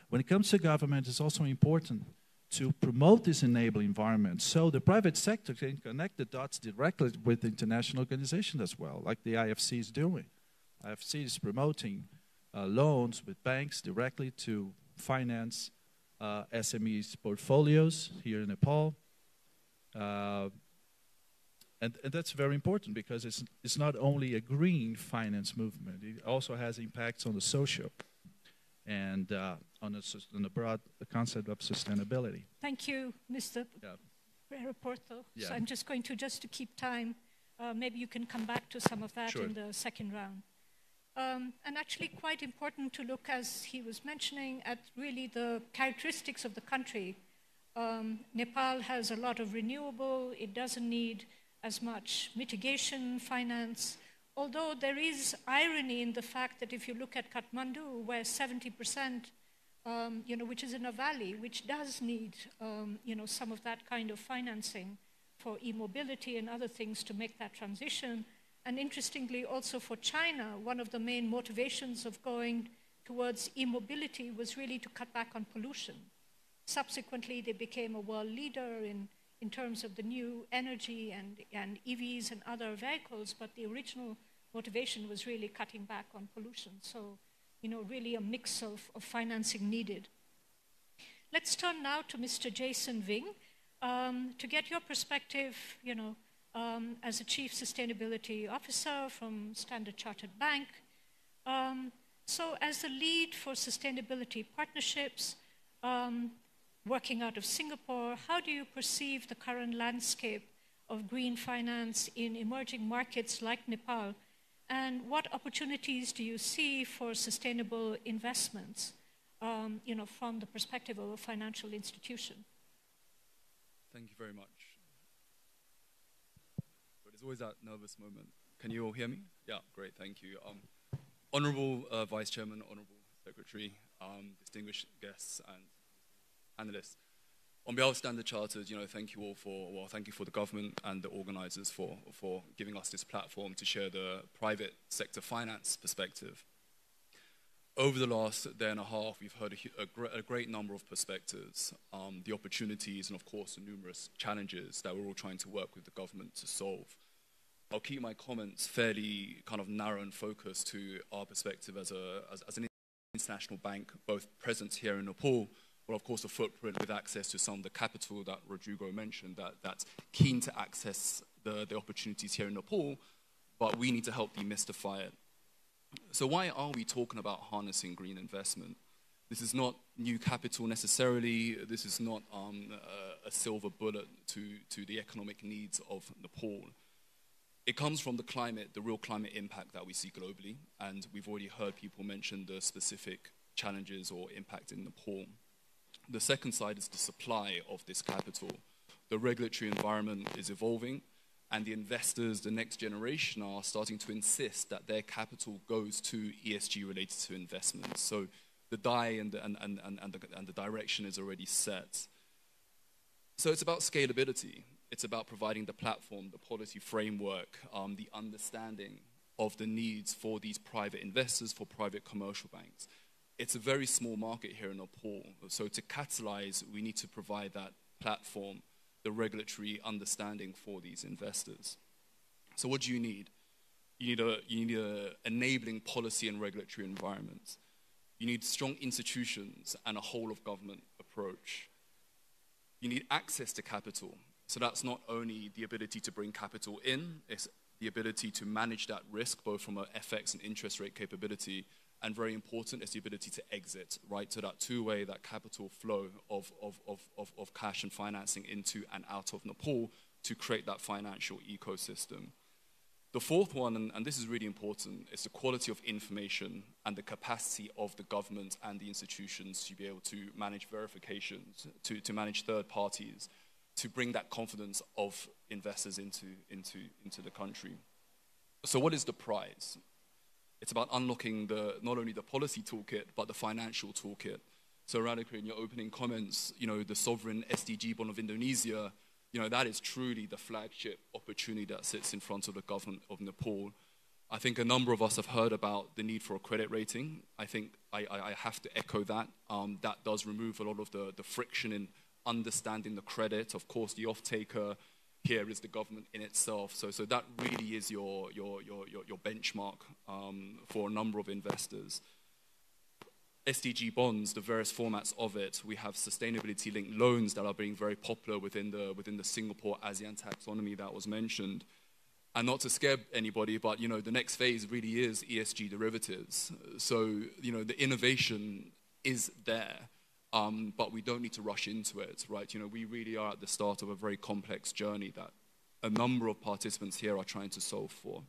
[SPEAKER 11] When it comes to government, it's also important to promote this enabling environment so the private sector can connect the dots directly with international organizations as well, like the IFC is doing. IFC is promoting loans with banks directly to finance SMEs portfolios here in Nepal. And that's very important because it's not only a green finance movement, it also has impacts on the social and on the broad concept of sustainability.
[SPEAKER 3] Thank you, Mr. Porto.
[SPEAKER 11] Yeah.
[SPEAKER 3] So I'm just going to keep time. Maybe you can come back to some of that
[SPEAKER 11] Sure.
[SPEAKER 3] in the second round. And actually quite important to look, as he was mentioning, at really the characteristics of the country. Nepal has a lot of renewable. It doesn't need as much mitigation finance, although there is irony in the fact that if you look at Kathmandu, where 70%, which is in a valley, which does need, some of that kind of financing for e-mobility and other things to make that transition. And interestingly, also for China, one of the main motivations of going towards e-mobility was really to cut back on pollution. Subsequently, they became a world leader in terms of the new energy and EVs and other vehicles, but the original motivation was really cutting back on pollution. So, really a mix of financing needed. Let's turn now to Mr. Jason Ving to get your perspective, as a Chief Sustainability Officer from Standard Chartered Bank. So as the lead for sustainability partnerships, working out of Singapore, how do you perceive the current landscape of green finance in emerging markets like Nepal? And what opportunities do you see for sustainable investments, from the perspective of a financial institution?
[SPEAKER 12] Thank you very much. But there's always that nervous moment. Can you all hear me? Yeah, great, thank you. Honorable Vice Chairman, Honorable Secretary, distinguished guests and analysts. On behalf of Standard Chartered, thank you all thank you for the government and the organizers for giving us this platform to share the private sector finance perspective. Over the last day and a half, we've heard a great number of perspectives, the opportunities and of course the numerous challenges that we're all trying to work with the government to solve. I'll keep my comments fairly kind of narrow and focused to our perspective as an international bank, both present here in Nepal, but of course a footprint with access to some of the capital that Rodrigo mentioned, that's keen to access the opportunities here in Nepal, but we need to help demystify it. So why are we talking about harnessing green investment? This is not new capital necessarily. This is not a silver bullet to the economic needs of Nepal. It comes from the climate, the real climate impact that we see globally, and we've already heard people mention the specific challenges or impact in Nepal. The second side is the supply of this capital. The regulatory environment is evolving, and the investors, the next generation, are starting to insist that their capital goes to ESG related to investments. So the die and the direction is already set. So it's about scalability. It's about providing the platform, the policy framework, the understanding of the needs for these private investors, for private commercial banks. It's a very small market here in Nepal. So to catalyze, we need to provide that platform, the regulatory understanding for these investors. So what do you need? You need a enabling policy and regulatory environment. You need strong institutions and a whole of government approach. approach. You need access to capital. So that's not only the ability to bring capital in, it's the ability to manage that risk, both from an FX and interest rate capability, and very important is the ability to exit, right? So that two-way, that capital flow of cash and financing into and out of Nepal to create that financial ecosystem. The fourth one, and this is really important, is the quality of information and the capacity of the government and the institutions to be able to manage verifications, to manage third parties, to bring that confidence of investors into the country. So what is the prize? It's about unlocking not only the policy toolkit, but the financial toolkit. So Radhika, in your opening comments, the sovereign SDG bond of Indonesia, that is truly the flagship opportunity that sits in front of the government of Nepal. I think a number of us have heard about the need for a credit rating. I think I have to echo that. That does remove a lot of the friction in understanding the credit. Of course, the off-taker here is the government in itself. So that really is your benchmark for a number of investors. SDG bonds, the various formats of it, we have sustainability-linked loans that are being very popular within the Singapore ASEAN taxonomy that was mentioned. And not to scare anybody, but the next phase really is ESG derivatives. So the innovation is there, but we don't need to rush into it, right? We really are at the start of a very complex journey that a number of participants here are trying to solve for.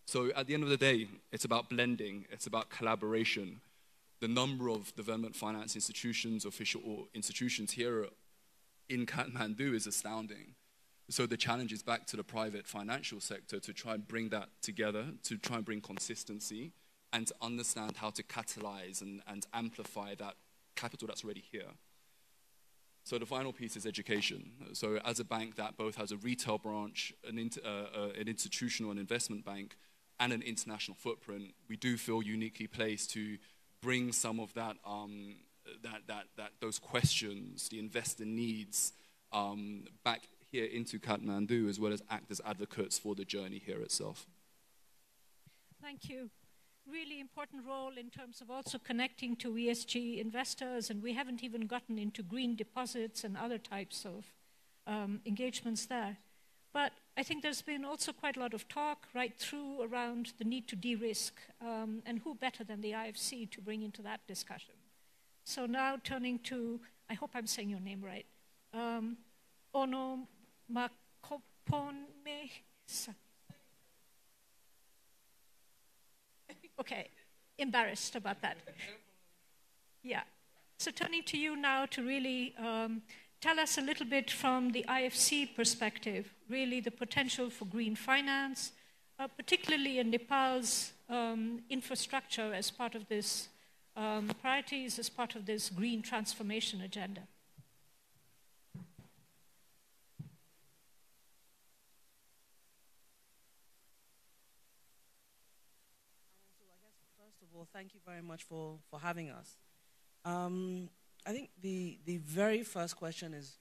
[SPEAKER 12] So at the end of the day, it's about blending, it's about collaboration. The number of development finance institutions, official institutions here in Kathmandu is astounding. So the challenge is back to the private financial sector to try and bring that together, to try and bring consistency, and to understand how to catalyze and amplify that capital that's already here. So the final piece is education. So as a bank that both has a retail branch, an institutional and investment bank, and an international footprint, we do feel uniquely placed to bring some of that, those questions, the investor needs, back here into Kathmandu, as well as act as advocates for the journey here itself.
[SPEAKER 3] Thank you. Really important role in terms of also connecting to ESG investors, and we haven't even gotten into green deposits and other types of engagements there. But I think there's been also quite a lot of talk right through around the need to de-risk, and who better than the IFC to bring into that discussion. So now turning to, I hope I'm saying your name right, Ono Makopone. Okay, embarrassed about that. Yeah. So turning to you now to really tell us a little bit from the IFC perspective, really the potential for green finance, particularly in Nepal's infrastructure as part of this priorities, as part of this green transformation agenda.
[SPEAKER 13] First of all, thank you very much for having us. I think the very first question is,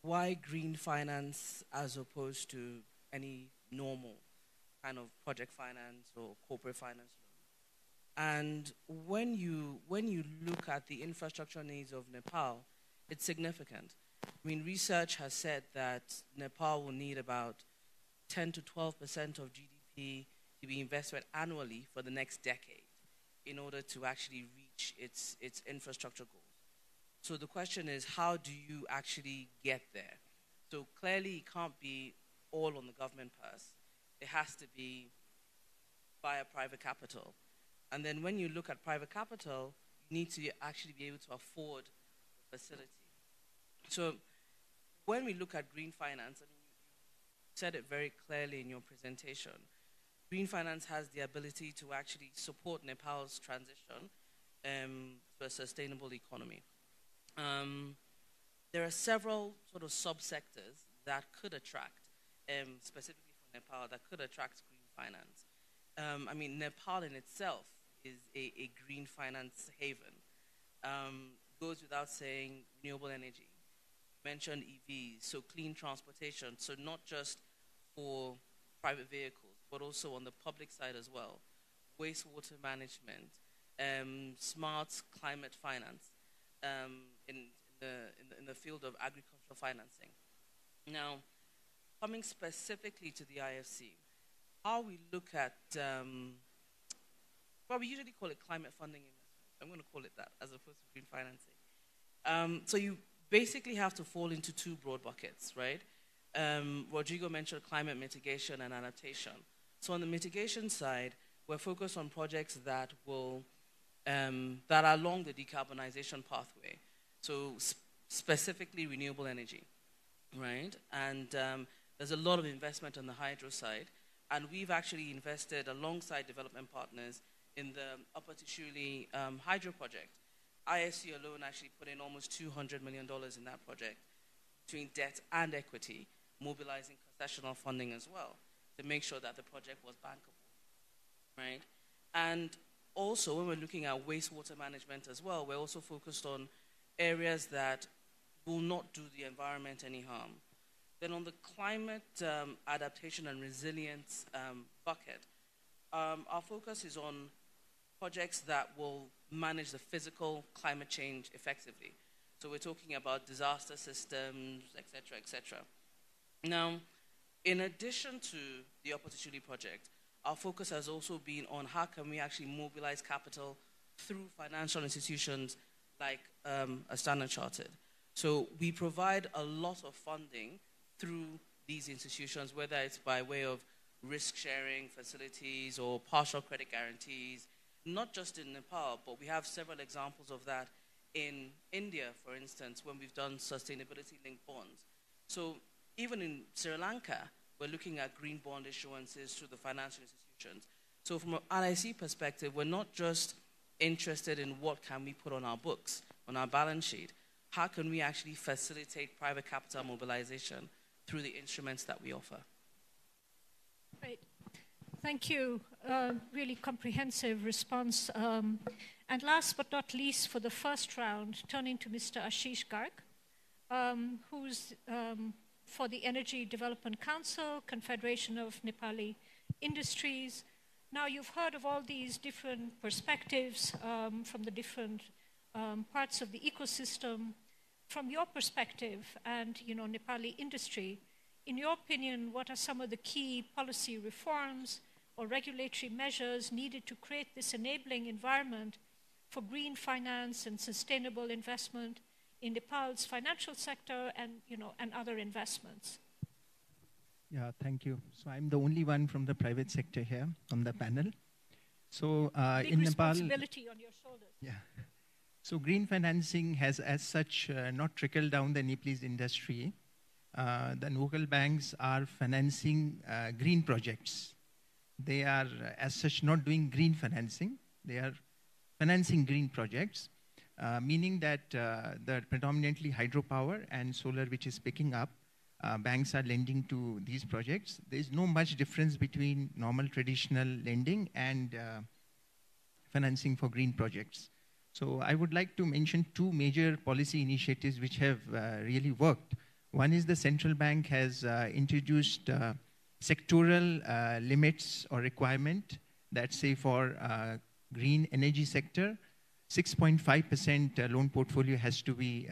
[SPEAKER 13] why green finance as opposed to any normal kind of project finance or corporate finance loan? And when you look at the infrastructure needs of Nepal, it's significant. I mean, research has said that Nepal will need about 10 to 12% of GDP to be invested annually for the next decade in order to actually reach its infrastructure goals. So the question is, how do you actually get there? So clearly it can't be all on the government purse. It has to be via private capital. And then when you look at private capital, you need to actually be able to afford the facility. So when we look at green finance, I mean, you said it very clearly in your presentation, green finance has the ability to actually support Nepal's transition to a sustainable economy. There are several sort of subsectors that could attract, specifically for Nepal, that could attract green finance. I mean, Nepal in itself is a green finance haven. Goes without saying, renewable energy. You mentioned EVs, so clean transportation, so not just for private vehicles, but also on the public side as well. Wastewater management, smart climate finance. in the field of agricultural financing. Now, coming specifically to the IFC, how we look at, well, we usually call it climate funding investment. I'm going to call it that as opposed to green financing. So you basically have to fall into two broad buckets, right? Rodrigo mentioned climate mitigation and adaptation. So on the mitigation side, we're focused on projects that will, that are along the decarbonization pathway. So specifically renewable energy, right? And there's a lot of investment on the hydro side. And we've actually invested alongside development partners in the Upper Tishuli hydro project. ISC alone actually put in almost $200 million in that project between debt and equity, mobilizing concessional funding as well to make sure that the project was bankable, right? And also, when we're looking at wastewater management as well, we're also focused on areas that will not do the environment any harm. Then on the climate adaptation and resilience bucket, our focus is on projects that will manage the physical climate change effectively. So we're talking about disaster systems, et cetera, et cetera. Now, in addition to the Upper Tishuli project, our focus has also been on how can we actually mobilize capital through financial institutions like a Standard Chartered. So we provide a lot of funding through these institutions, whether it's by way of risk-sharing facilities or partial credit guarantees, not just in Nepal, but we have several examples of that in India, for instance, when we've done sustainability-linked bonds. So even in Sri Lanka, we're looking at green bond issuances through the financial institutions. So from an RIC perspective, we're not just interested in what can we put on our books, on our balance sheet. How can we actually facilitate private capital mobilization through the instruments that we offer?
[SPEAKER 3] Great. Thank you. Really comprehensive response. And last but not least, for the first round, turning to Mr. Ashish Garg, who's for the Energy Development Council, Confederation of Nepali Industries. Now, you've heard of all these different perspectives from the different parts of the ecosystem. From your perspective and, Nepali industry, in your opinion, what are some of the key policy reforms or regulatory measures needed to create this enabling environment for green finance and sustainable investment in Nepal's financial sector and, and other investments?
[SPEAKER 14] Yeah, thank you. So I'm the only one from the private sector here on the panel. So
[SPEAKER 3] Big
[SPEAKER 14] in Nepal,
[SPEAKER 3] responsibility on your shoulders.
[SPEAKER 14] Yeah. So green financing has as such not trickled down the Nepalese industry. The local banks are financing green projects. They are as such not doing green financing. They are financing green projects, meaning that the predominantly hydropower and solar which is picking up, banks are lending to these projects. There is no much difference between normal traditional lending and financing for green projects. So I would like to mention two major policy initiatives which have really worked. One is the central bank has introduced sectoral limits or requirement that say for green energy sector, 6.5% loan portfolio has to be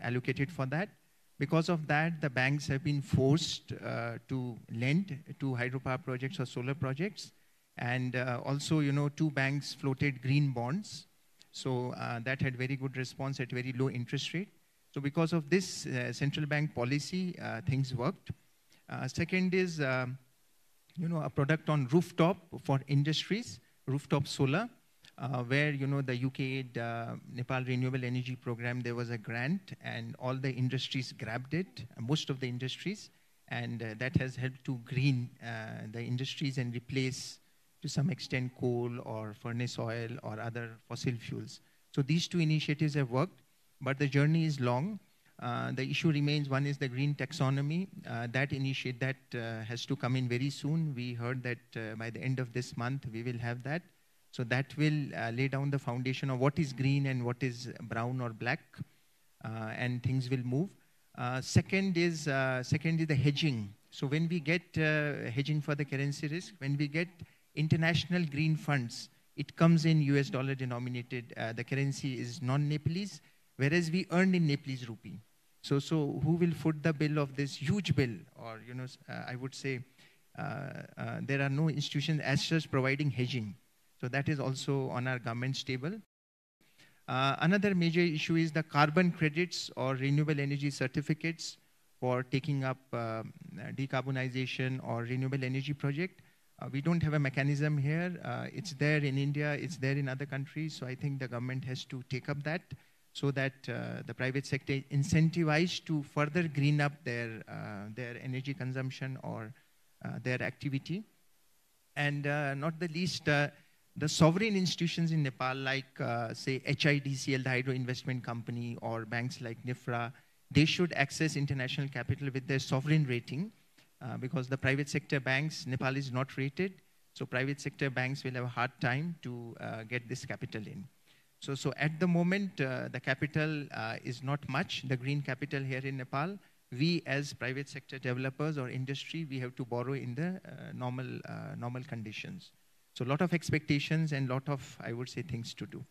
[SPEAKER 14] allocated for that. Because of that, the banks have been forced to lend to hydropower projects or solar projects. And also, two banks floated green bonds. So that had very good response at very low interest rate. So because of this central bank policy, things worked. Second is, a product on rooftop for industries, rooftop solar, where, the UK Nepal Renewable Energy Program, there was a grant and all the industries grabbed it, most of the industries, and that has helped to green the industries and replace to some extent coal or furnace oil or other fossil fuels. So these two initiatives have worked, but the journey is long. The issue remains, one is the green taxonomy. That has to come in very soon. We heard that by the end of this month, we will have that. So that will lay down the foundation of what is green and what is brown or black, and things will move. Second is the hedging. So when we get hedging for the currency risk, when we get international green funds, it comes in US dollar denominated. The currency is non-Nepalese. whereas we earned in Nepalese rupee. So who will foot the bill of this huge bill? Or, I would say there are no institutions as such providing hedging. So that is also on our government's table. Another major issue is the carbon credits or renewable energy certificates for taking up decarbonization or renewable energy project. We don't have a mechanism here. It's there in India, it's there in other countries. So I think the government has to take up that so that the private sector is incentivized to further green up their energy consumption or their activity. And not the least, the sovereign institutions in Nepal, like say HIDCL, the Hydro Investment Company, or banks like NIFRA, they should access international capital with their sovereign rating because the private sector banks, Nepal is not rated. So private sector banks will have a hard time to get this capital in. So at the moment, the capital is not much, the green capital here in Nepal. We as private sector developers or industry, we have to borrow in the normal conditions. So a lot of expectations and a lot of, I would say, things to do.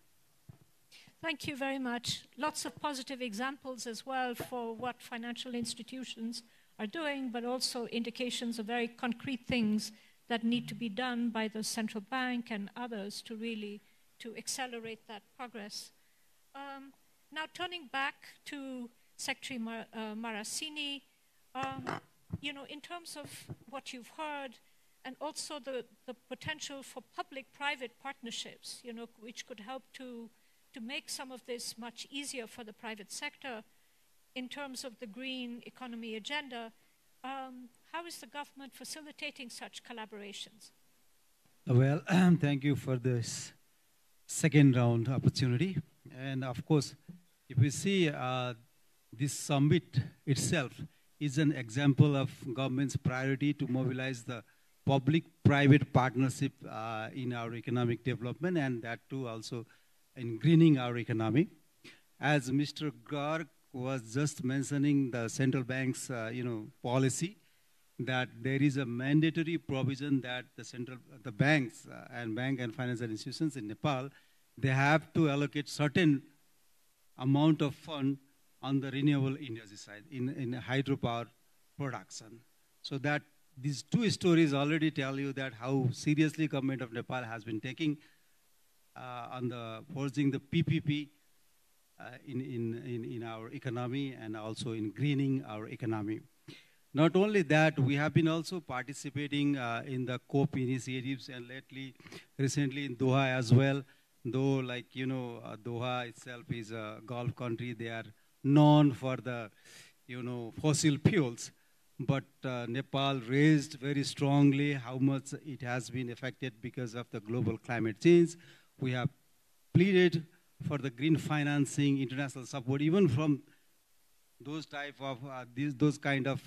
[SPEAKER 3] Thank you very much. Lots of positive examples as well for what financial institutions are doing, but also indications of very concrete things that need to be done by the central bank and others to really accelerate that progress. Now turning back to Secretary Marasini, in terms of what you've heard, and also the potential for public-private partnerships, which could help to make some of this much easier for the private sector in terms of the green economy agenda. How is the government facilitating such collaborations?
[SPEAKER 10] Well, thank you for this second round opportunity. And of course, if we see this summit itself is an example of government's priority to mobilize the public-private partnership in our economic development, and that too also in greening our economy. As Mr. Garg was just mentioning the central bank's policy, that there is a mandatory provision that the banks and bank and financial institutions in Nepal, they have to allocate certain amount of fund on the renewable energy side in hydropower production. So that these two stories already tell you that how seriously government of Nepal has been taking on the forging the PPP in our economy and also in greening our economy. Not only that, we have been also participating in the COP initiatives and recently in Doha as well. Though, like, Doha itself is a Gulf country, they are known for the, fossil fuels. But Nepal raised very strongly how much it has been affected because of the global climate change. We have pleaded for the green financing, international support, even from those type of those kind of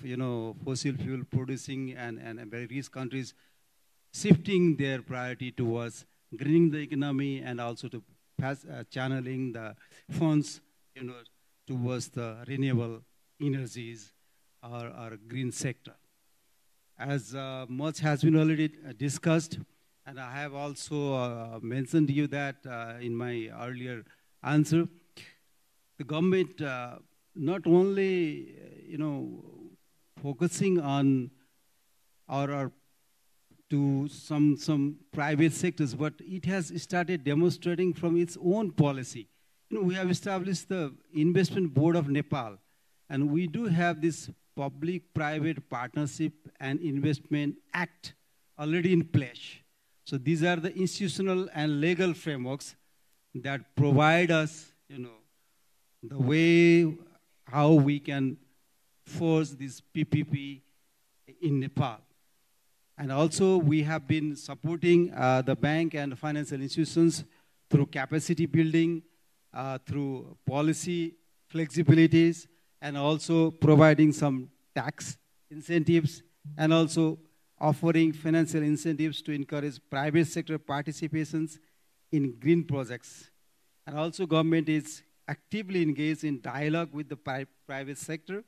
[SPEAKER 10] fossil fuel producing and very rich countries, shifting their priority towards greening the economy and also to channeling the funds towards the renewable energies or green sector. As much has been already discussed, and I have also mentioned to you that in my earlier answer, the government not only focusing on or to some private sectors, but it has started demonstrating from its own policy. We have established the Investment Board of Nepal, and we do have this Public-Private Partnership and Investment Act already in place. So these are the institutional and legal frameworks that provide us, the way how we can force this PPP in Nepal. And also we have been supporting the bank and financial institutions through capacity building, through policy flexibilities, and also providing some tax incentives, and also offering financial incentives to encourage private sector participations in green projects. And also government is actively engaged in dialogue with the private sector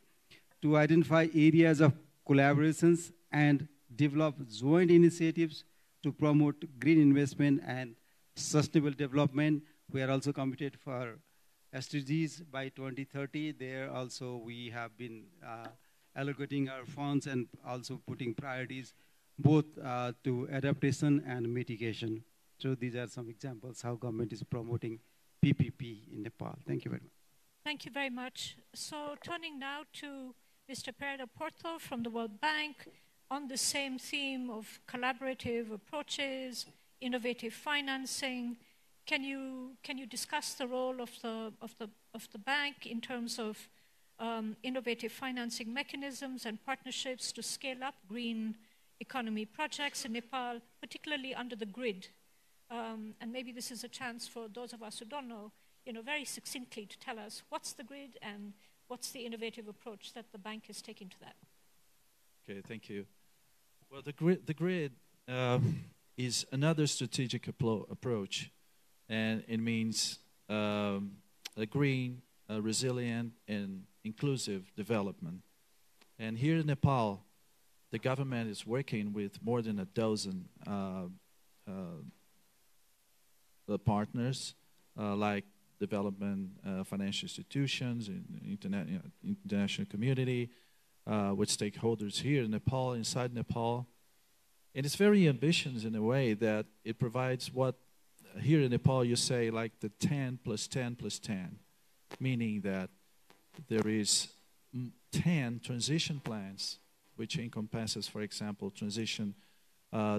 [SPEAKER 10] to identify areas of collaborations and develop joint initiatives to promote green investment and sustainable development. We are also committed for SDGs by 2030. There also we have been allocating our funds and also putting priorities both to adaptation and mitigation. So these are some examples how government is promoting PPP in Nepal. Thank you very much.
[SPEAKER 3] Thank you very much. So turning now to Mr. Pereira Porto from the World Bank on the same theme of collaborative approaches, innovative financing. Can you discuss the role of the bank in terms of innovative financing mechanisms and partnerships to scale up green economy projects in Nepal, particularly under the grid? And maybe this is a chance for those of us who don't know, very succinctly to tell us what's the grid and what's the innovative approach that the bank is taking to that.
[SPEAKER 11] Okay, thank you. Well, the grid is another strategic approach, and it means a green, resilient, and inclusive development. And here in Nepal, the government is working with more than a dozen partners, like development financial institutions, international community, with stakeholders here in Nepal, inside Nepal. And it's very ambitious in a way that it provides what here in Nepal you say like the 10 plus 10 plus 10, meaning that there is 10 transition plans, which encompasses, for example, transition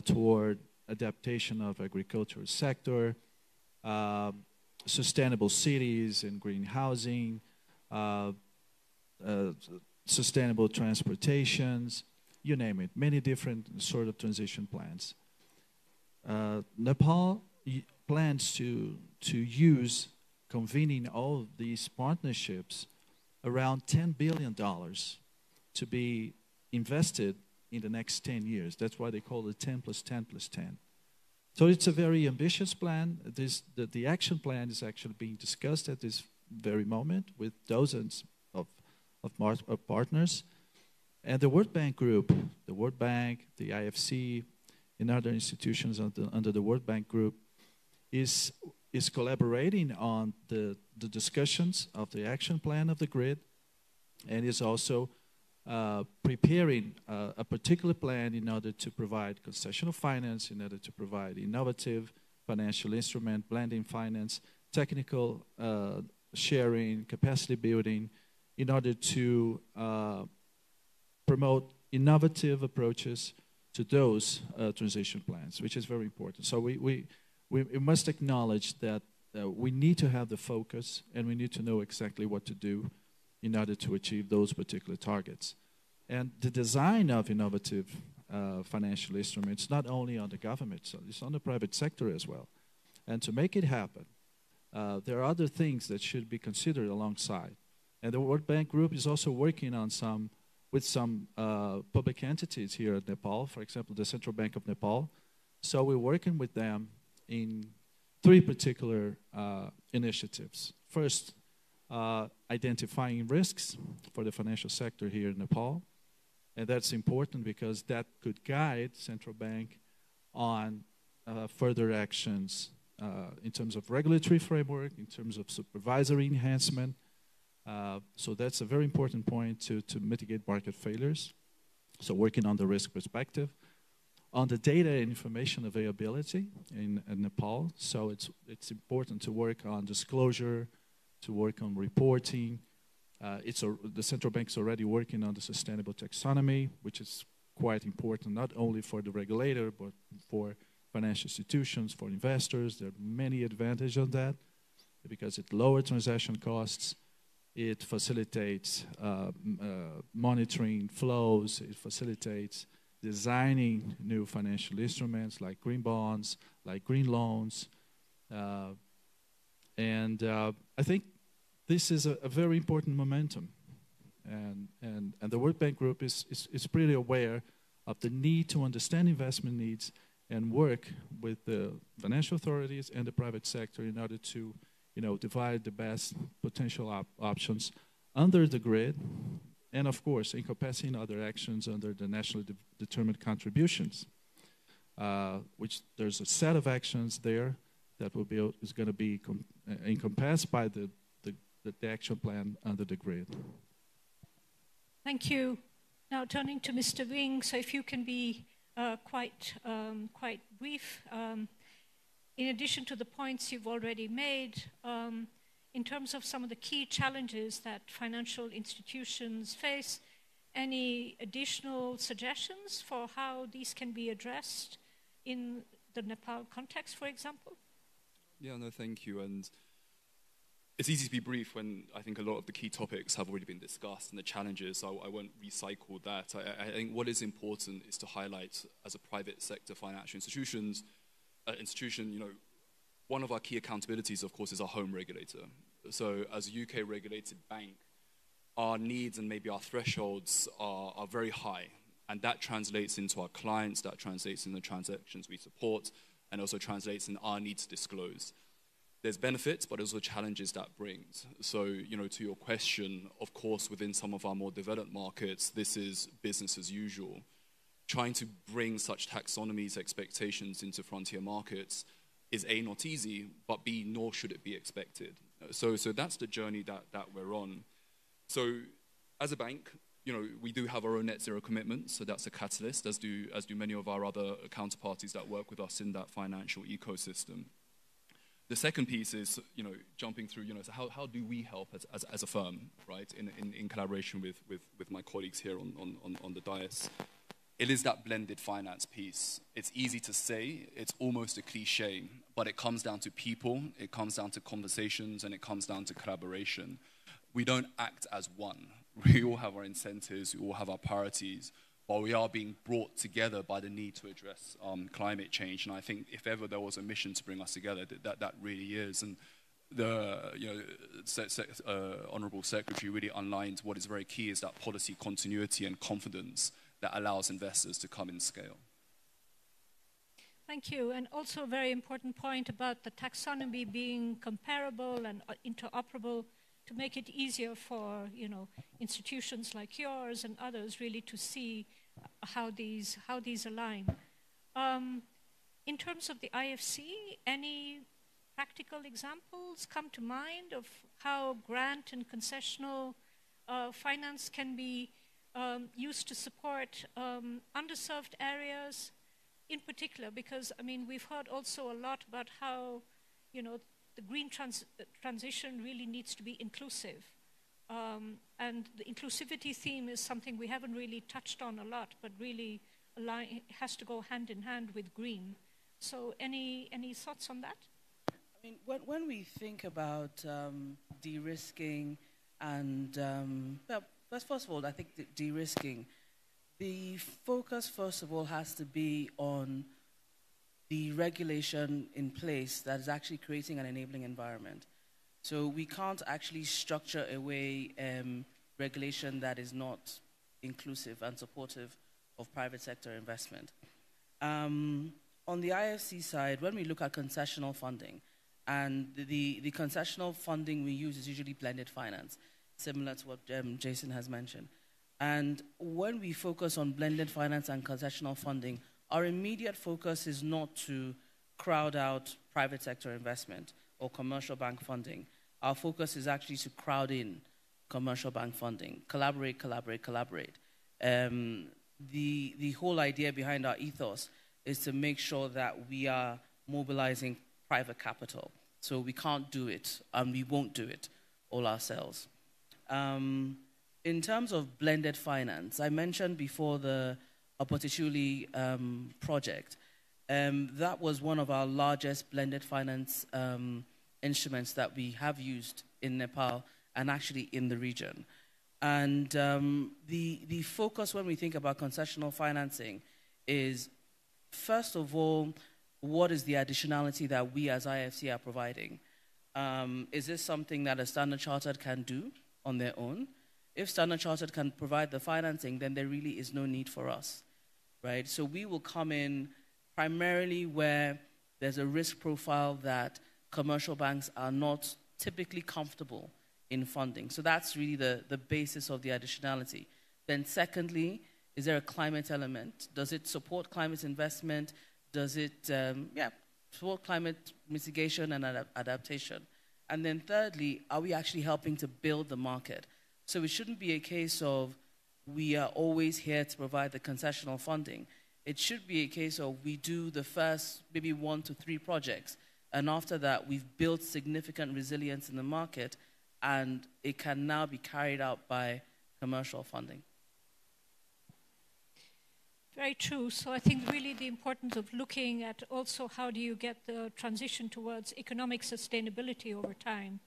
[SPEAKER 11] toward adaptation of agricultural sector, sustainable cities and green housing, sustainable transportations, you name it, many different sort of transition plans. Nepal plans to use convening all of these partnerships around $10 billion to be invested in the next 10 years. That's why they call it 10 plus 10 plus 10. So it's a very ambitious plan. The action plan is actually being discussed at this very moment with dozens of partners. And the World Bank Group, the World Bank, the IFC, and other institutions under the World Bank Group is collaborating on the discussions of the action plan of the grid, and is also preparing a particular plan in order to provide concessional finance, in order to provide innovative financial instrument, blending finance, technical sharing, capacity building, in order to promote innovative approaches to those transition plans, which is very important. So we must acknowledge that we need to have the focus, and we need to know exactly what to do in order to achieve those particular targets. And the design of innovative financial instruments, not only on the government, so it's on the private sector as well. And to make it happen, there are other things that should be considered alongside. And the World Bank Group is also working on with some public entities here in Nepal, for example, the Central Bank of Nepal. So we're working with them in 3 particular initiatives. First, identifying risks for the financial sector here in Nepal. And that's important because that could guide central bank on further actions in terms of regulatory framework, in terms of supervisory enhancement. So that's a very important point to mitigate market failures. So working on the risk perspective. On the data and information availability in Nepal. So it's important to work on disclosure, to work on reporting. The central bank is already working on the sustainable taxonomy, which is quite important, not only for the regulator, but for financial institutions, for investors. There are many advantages on that because it lowers transaction costs. It facilitates monitoring flows. It facilitates designing new financial instruments like green bonds, like green loans. And I think this is a very important momentum. And the World Bank Group is pretty aware of the need to understand investment needs and work with the financial authorities and the private sector in order to divide the best potential options under the grid, and of course encompassing other actions under the nationally determined contributions, which there's a set of actions there that is going to be encompassed by the the action plan under the grid.
[SPEAKER 3] Thank you. Now turning to Mr. Wing, so if you can be quite brief. In addition to the points you've already made, in terms of some of the key challenges that financial institutions face, any additional suggestions for how these can be addressed in the Nepal context, for example?
[SPEAKER 12] Yeah, no, thank you. And it's easy to be brief when I think a lot of the key topics have already been discussed and the challenges, so I won't recycle that. I think what is important is to highlight, as a private sector financial institution, one of our key accountabilities, of course, is our home regulator. So as a UK regulated bank, our needs and maybe our thresholds are very high. And that translates into our clients, that translates in the transactions we support, and also translates in our need to disclose. There's benefits, but also challenges that brings. So, to your question, of course, within some of our more developed markets, this is business as usual. Trying to bring such taxonomies, expectations into frontier markets is A, not easy, but B, nor should it be expected. So that's the journey that we're on. So as a bank, we do have our own net zero commitments, so that's a catalyst, as do many of our other counterparties that work with us in that financial ecosystem. The second piece is, jumping through, so how do we help as a firm, right, in collaboration with my colleagues here on the dais? It is that blended finance piece. It's easy to say, it's almost a cliche, but it comes down to people, it comes down to conversations, and it comes down to collaboration. We don't act as one. We all have our incentives, we all have our priorities, but we are being brought together by the need to address climate change. And I think if ever there was a mission to bring us together, that really is. And the Honourable Secretary really underlined what is very key is that policy continuity and confidence that allows investors to come in scale.
[SPEAKER 3] Thank you. And also a very important point about the taxonomy being comparable and interoperable to make it easier for institutions like yours and others really to see how these align. In terms of the IFC, any practical examples come to mind of how grant and concessional finance can be used to support underserved areas in particular? Because, we've heard also a lot about how, the green transition really needs to be inclusive. And the inclusivity theme is something we haven't really touched on a lot, but really has to go hand in hand with green. So any thoughts on that?
[SPEAKER 13] When we think about de-risking and, first of all, I think de-risking, the focus, first of all, has to be on the regulation in place that is actually creating an enabling environment. So we can't actually structure away regulation that is not inclusive and supportive of private sector investment. On the IFC side, when we look at concessional funding, and the concessional funding we use is usually blended finance, similar to what Jason has mentioned. And when we focus on blended finance and concessional funding, our immediate focus is not to crowd out private sector investment or commercial bank funding. Our focus is actually to crowd in commercial bank funding. Collaborate, collaborate, collaborate. The whole idea behind our ethos is to make sure that we are mobilizing private capital. So we can't do it, and we won't do it all ourselves. In terms of blended finance, I mentioned before the Opportunity project. That was one of our largest blended finance instruments that we have used in Nepal and actually in the region. And the focus when we think about concessional financing is, first of all, what is the additionality that we as IFC are providing? Is this something that a Standard Chartered can do on their own? If Standard Chartered can provide the financing, then there really is no need for us, right? So we will come in primarily where there's a risk profile that commercial banks are not typically comfortable in funding. So that's really the basis of the additionality. Then secondly, is there a climate element? Does it support climate investment? Does it support climate mitigation and adaptation? And then thirdly, are we actually helping to build the market? So it shouldn't be a case of we are always here to provide the concessional funding. It should be a case of we do the first maybe 1 to 3 projects, and after that we've built significant resilience in the market, and it can now be carried out by commercial funding.
[SPEAKER 3] Very true. So I think really the importance of looking at also how do you get the transition towards economic sustainability over time,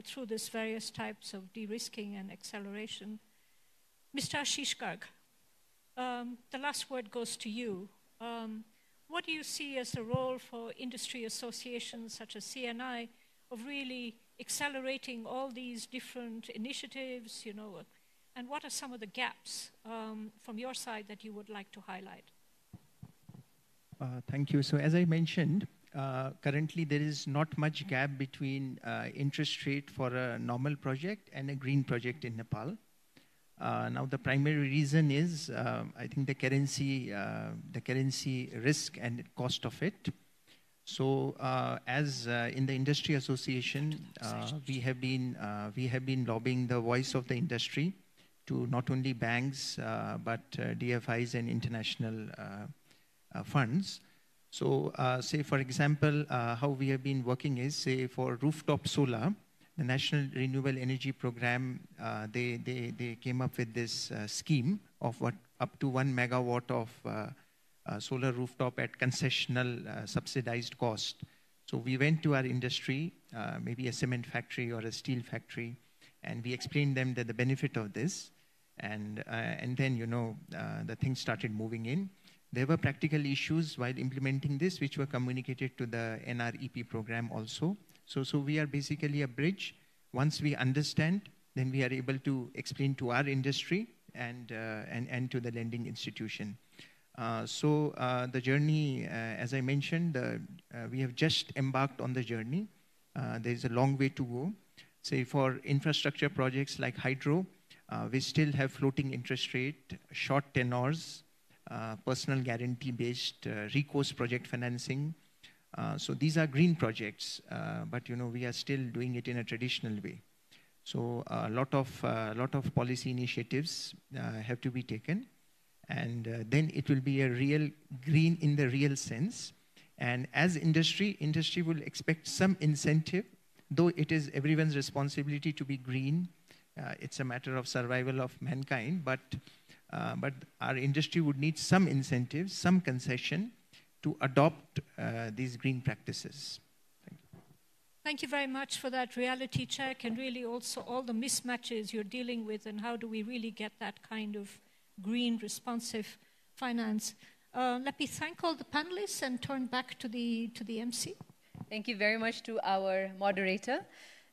[SPEAKER 3] through these various types of de-risking and acceleration. Mr. Ashish Garg, the last word goes to you. What do you see as the role for industry associations such as CNI of really accelerating all these different initiatives, and what are some of the gaps from your side that you would like to highlight?
[SPEAKER 14] Thank you. So as I mentioned, currently there is not much gap between interest rate for a normal project and a green project in Nepal. Now the primary reason is, I think the currency risk and cost of it. So as in the industry association, we have been lobbying the voice of the industry to not only banks, but DFIs and international funds. So say, for example, how we have been working is, say, for rooftop solar, the National Renewable Energy Program, they came up with this scheme of up to 1 megawatt of solar rooftop at concessional subsidized cost. So we went to our industry, maybe a cement factory or a steel factory, and we explained them that the benefit of this, and then the things started moving in. There were practical issues while implementing this, which were communicated to the NREP program also. So we are basically a bridge. Once we understand, then we are able to explain to our industry and to the lending institution. So the journey, as I mentioned, we have just embarked on the journey. There's a long way to go. Say for infrastructure projects like hydro, we still have floating interest rate, short tenors, personal guarantee-based recourse project financing. So these are green projects, but we are still doing it in a traditional way. So a lot of policy initiatives have to be taken, and then it will be a real green in the real sense. And as industry will expect some incentive, though it is everyone's responsibility to be green. It's a matter of survival of mankind, but our industry would need some incentives, some concession to adopt these green practices. Thank you.
[SPEAKER 3] Thank you very much for that reality check, and really also all the mismatches you're dealing with, and how do we really get that kind of green responsive finance. Let me thank all the panelists and turn back to the MC.
[SPEAKER 15] Thank you very much to our moderator.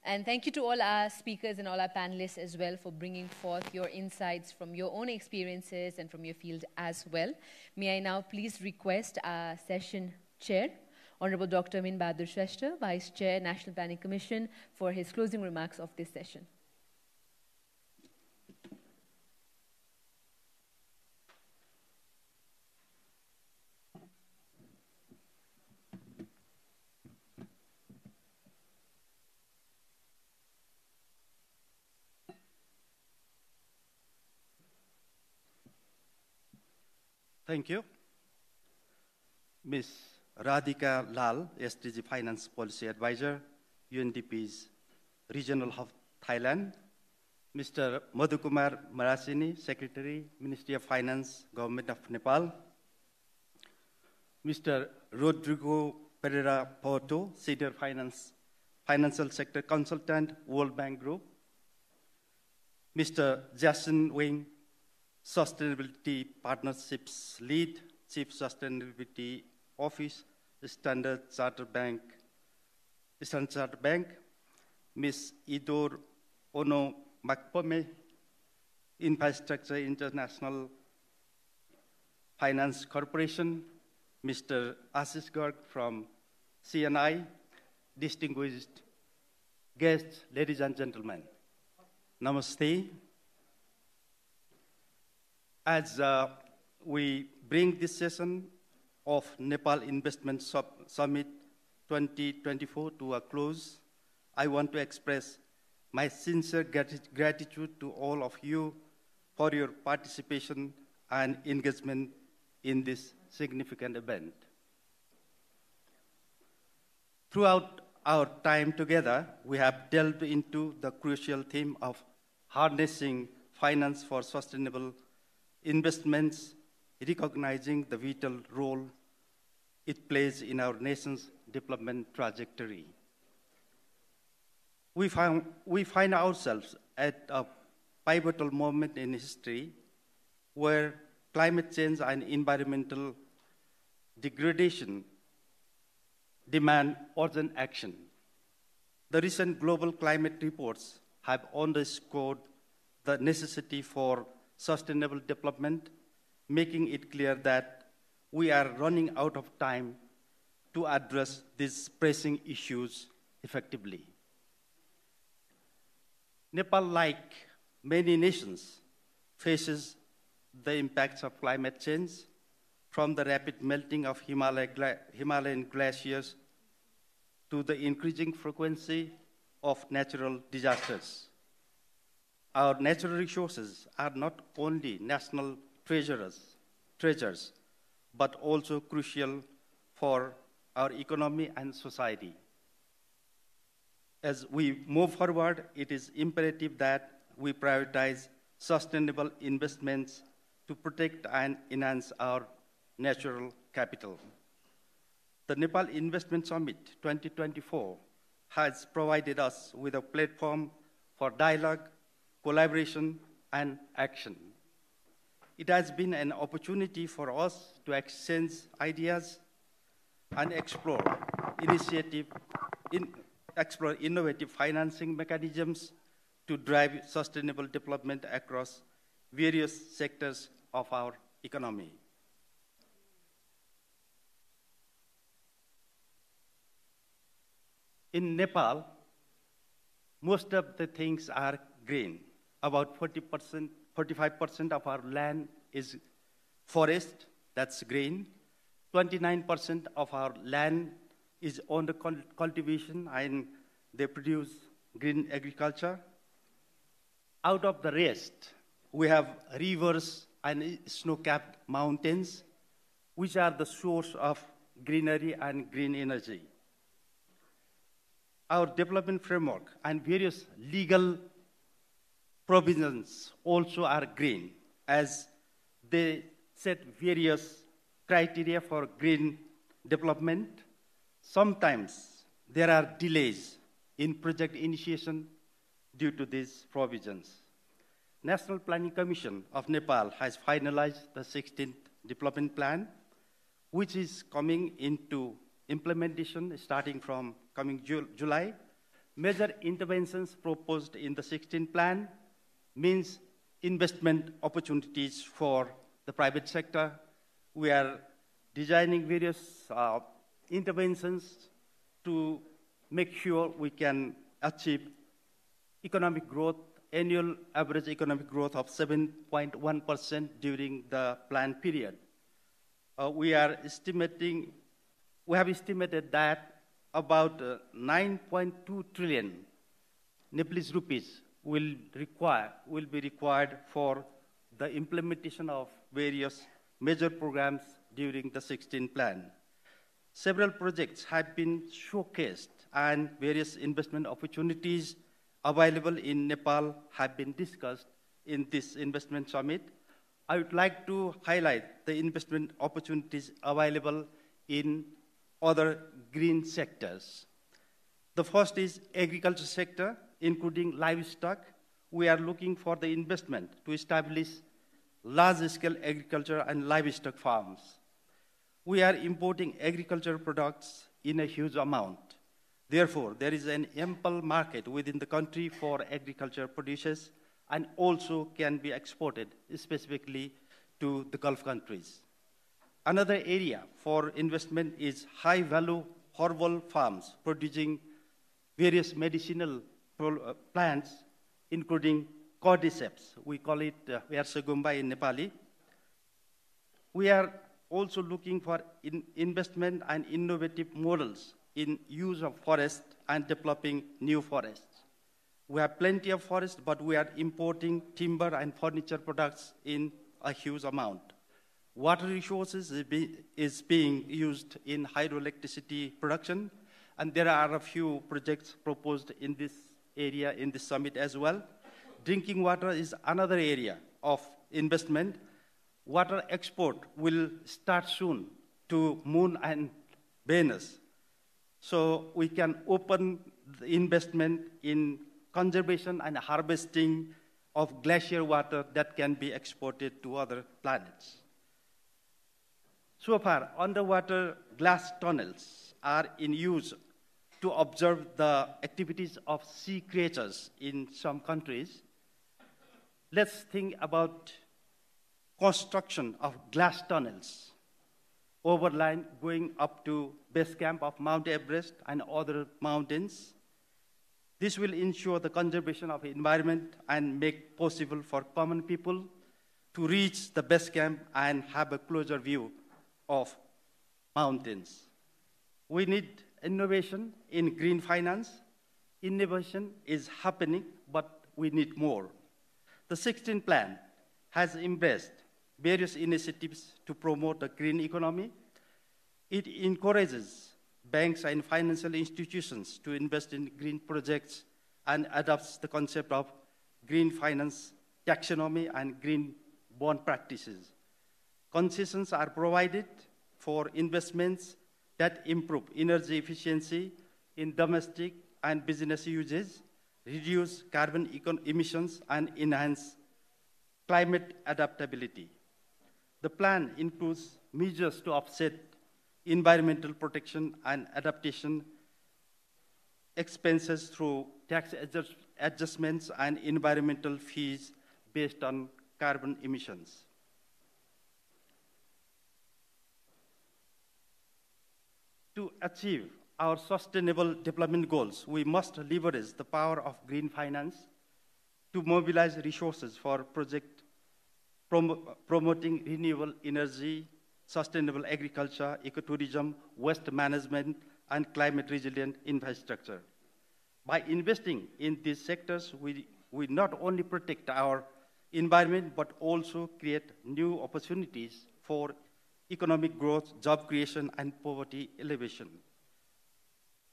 [SPEAKER 15] And thank you to all our speakers and all our panelists as well for bringing forth your insights from your own experiences and from your field as well. May I now please request our session chair, Honorable Dr. Min Bahadur Shrestha, Vice Chair, National Planning Commission, for his closing remarks of this session.
[SPEAKER 16] Thank you. Ms. Radhika Lal, SDG Finance Policy Advisor, UNDP's Regional Hub, Thailand. Mr. Madhukumar Marasini, Secretary, Ministry of Finance, Government of Nepal. Mr. Rodrigo Pereira Porto, Senior Financial Sector Consultant, World Bank Group. Mr. Jason Wing, Sustainability Partnerships Lead, Chief Sustainability Office, Standard Chartered Bank. Ms. Idor Ono Makpome, Infrastructure International Finance Corporation. Mr. Ashish Garg from CNI, distinguished guests, ladies and gentlemen. Namaste. As we bring this session of Nepal Investment Summit 2024 to a close, I want to express my sincere gratitude to all of you for your participation and engagement in this significant event. Throughout our time together, we have delved into the crucial theme of harnessing finance for sustainable investments, recognizing the vital role it plays in our nation's development trajectory. We find ourselves at a pivotal moment in history where climate change and environmental degradation demand urgent action. The recent global climate reports have underscored the necessity for sustainable development, making it clear that we are running out of time to address these pressing issues effectively. Nepal, like many nations, faces the impacts of climate change, from the rapid melting of Himalayan glaciers to the increasing frequency of natural disasters. Our natural resources are not only national treasures, but also crucial for our economy and society. As we move forward, it is imperative that we prioritize sustainable investments to protect and enhance our natural capital. The Nepal Investment Summit 2024 has provided us with a platform for dialogue, collaboration, and action. It has been an opportunity for us to exchange ideas and explore innovative financing mechanisms to drive sustainable development across various sectors of our economy. In Nepal, most of the things are green. About 45% of our land is forest, that's green. 29% of our land is under cultivation and they produce green agriculture. Out of the rest, we have rivers and snow-capped mountains, which are the source of greenery and green energy. Our development framework and various legal provisions also are green, as they set various criteria for green development. Sometimes there are delays in project initiation due to these provisions. National Planning Commission of Nepal has finalized the 16th development plan, which is coming into implementation starting from coming July. Major interventions proposed in the 16th plan means investment opportunities for the private sector. We are designing various interventions to make sure we can achieve economic growth, annual average economic growth of 7.1% during the plan period. We have estimated that about 9.2 trillion Nepalese rupees will be required for the implementation of various major programs during the 16th plan. Several projects have been showcased and various investment opportunities available in Nepal have been discussed in this investment summit. I would like to highlight the investment opportunities available in other green sectors. The first is agriculture sector, including livestock. We are looking for the investment to establish large-scale agriculture and livestock farms. We are importing agricultural products in a huge amount. Therefore, there is an ample market within the country for agriculture produces and also can be exported specifically to the Gulf countries. Another area for investment is high-value herbal farms producing various medicinal plants, including cordyceps. We call it Versagumba in Nepali. We are also looking for investment and innovative models in use of forest and developing new forests. We have plenty of forests, but we are importing timber and furniture products in a huge amount. Water resources is being used in hydroelectricity production, and there are a few projects proposed in this area in this summit as well. Drinking water is another area of investment. Water export will start soon to Moon and Venus. So we can open the investment in conservation and harvesting of glacier water that can be exported to other planets. So far, underwater glass tunnels are in use to observe the activities of sea creatures in some countries. Let's think about construction of glass tunnels overland going up to base camp of Mount Everest and other mountains. This will ensure the conservation of the environment and make possible for common people to reach the base camp and have a closer view of mountains. We need innovation in green finance. Innovation is happening, but we need more. The 16th plan has embraced various initiatives to promote a green economy. It encourages banks and financial institutions to invest in green projects and adopts the concept of green finance taxonomy and green bond practices. Concessions are provided for investments that improve energy efficiency in domestic and business uses, reduce carbon emissions, and enhance climate adaptability. The plan includes measures to offset environmental protection and adaptation expenses through tax adjustments and environmental fees based on carbon emissions. To achieve our sustainable development goals, we must leverage the power of green finance to mobilize resources for projects promoting renewable energy, sustainable agriculture, ecotourism, waste management, and climate-resilient infrastructure. By investing in these sectors, we not only protect our environment, but also create new opportunities for economic growth, job creation, and poverty alleviation.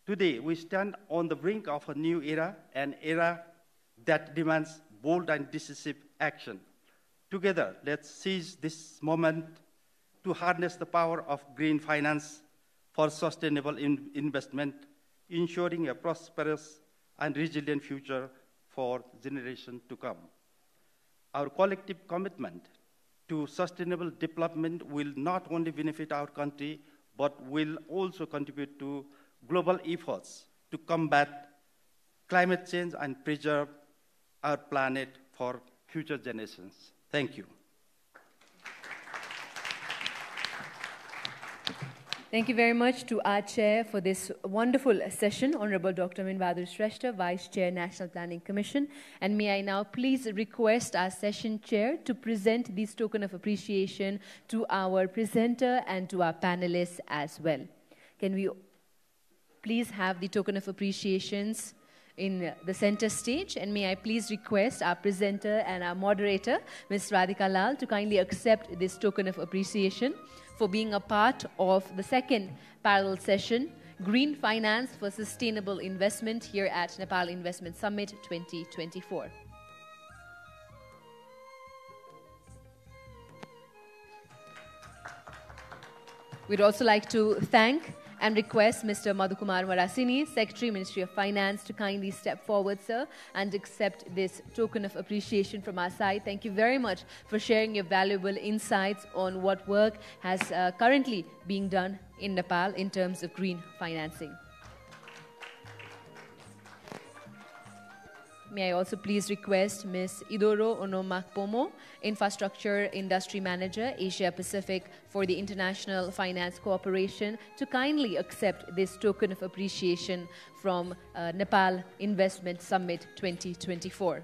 [SPEAKER 16] Today, we stand on the brink of a new era, an era that demands bold and decisive action. Together, let's seize this moment to harness the power of green finance for sustainable investment, ensuring a prosperous and resilient future for generations to come. Our collective commitment to sustainable development will not only benefit our country, but will also contribute to global efforts to combat climate change and preserve our planet for future generations. Thank you.
[SPEAKER 15] Thank you very much to our chair for this wonderful session, Honorable Dr. Min Bahadur Shrestha, Vice Chair, National Planning Commission. And may I now please request our session chair to present this token of appreciation to our presenter and to our panelists as well. Can we please have the token of appreciations in the center stage, and may I please request our presenter and our moderator, Ms. Radhika Lal, to kindly accept this token of appreciation for being a part of the second parallel session, Green Finance for Sustainable Investment, here at Nepal Investment Summit 2024. We'd also like to thank and request Mr. Madhukumar Marasini, Secretary, Ministry of Finance, to kindly step forward, sir, and accept this token of appreciation from our side. Thank you very much for sharing your valuable insights on what work has currently being done in Nepal in terms of green financing. May I also please request Ms. Idoro Onomakpomo, Infrastructure Industry Manager, Asia Pacific for the International Finance Cooperation, to kindly accept this token of appreciation from Nepal Investment Summit 2024.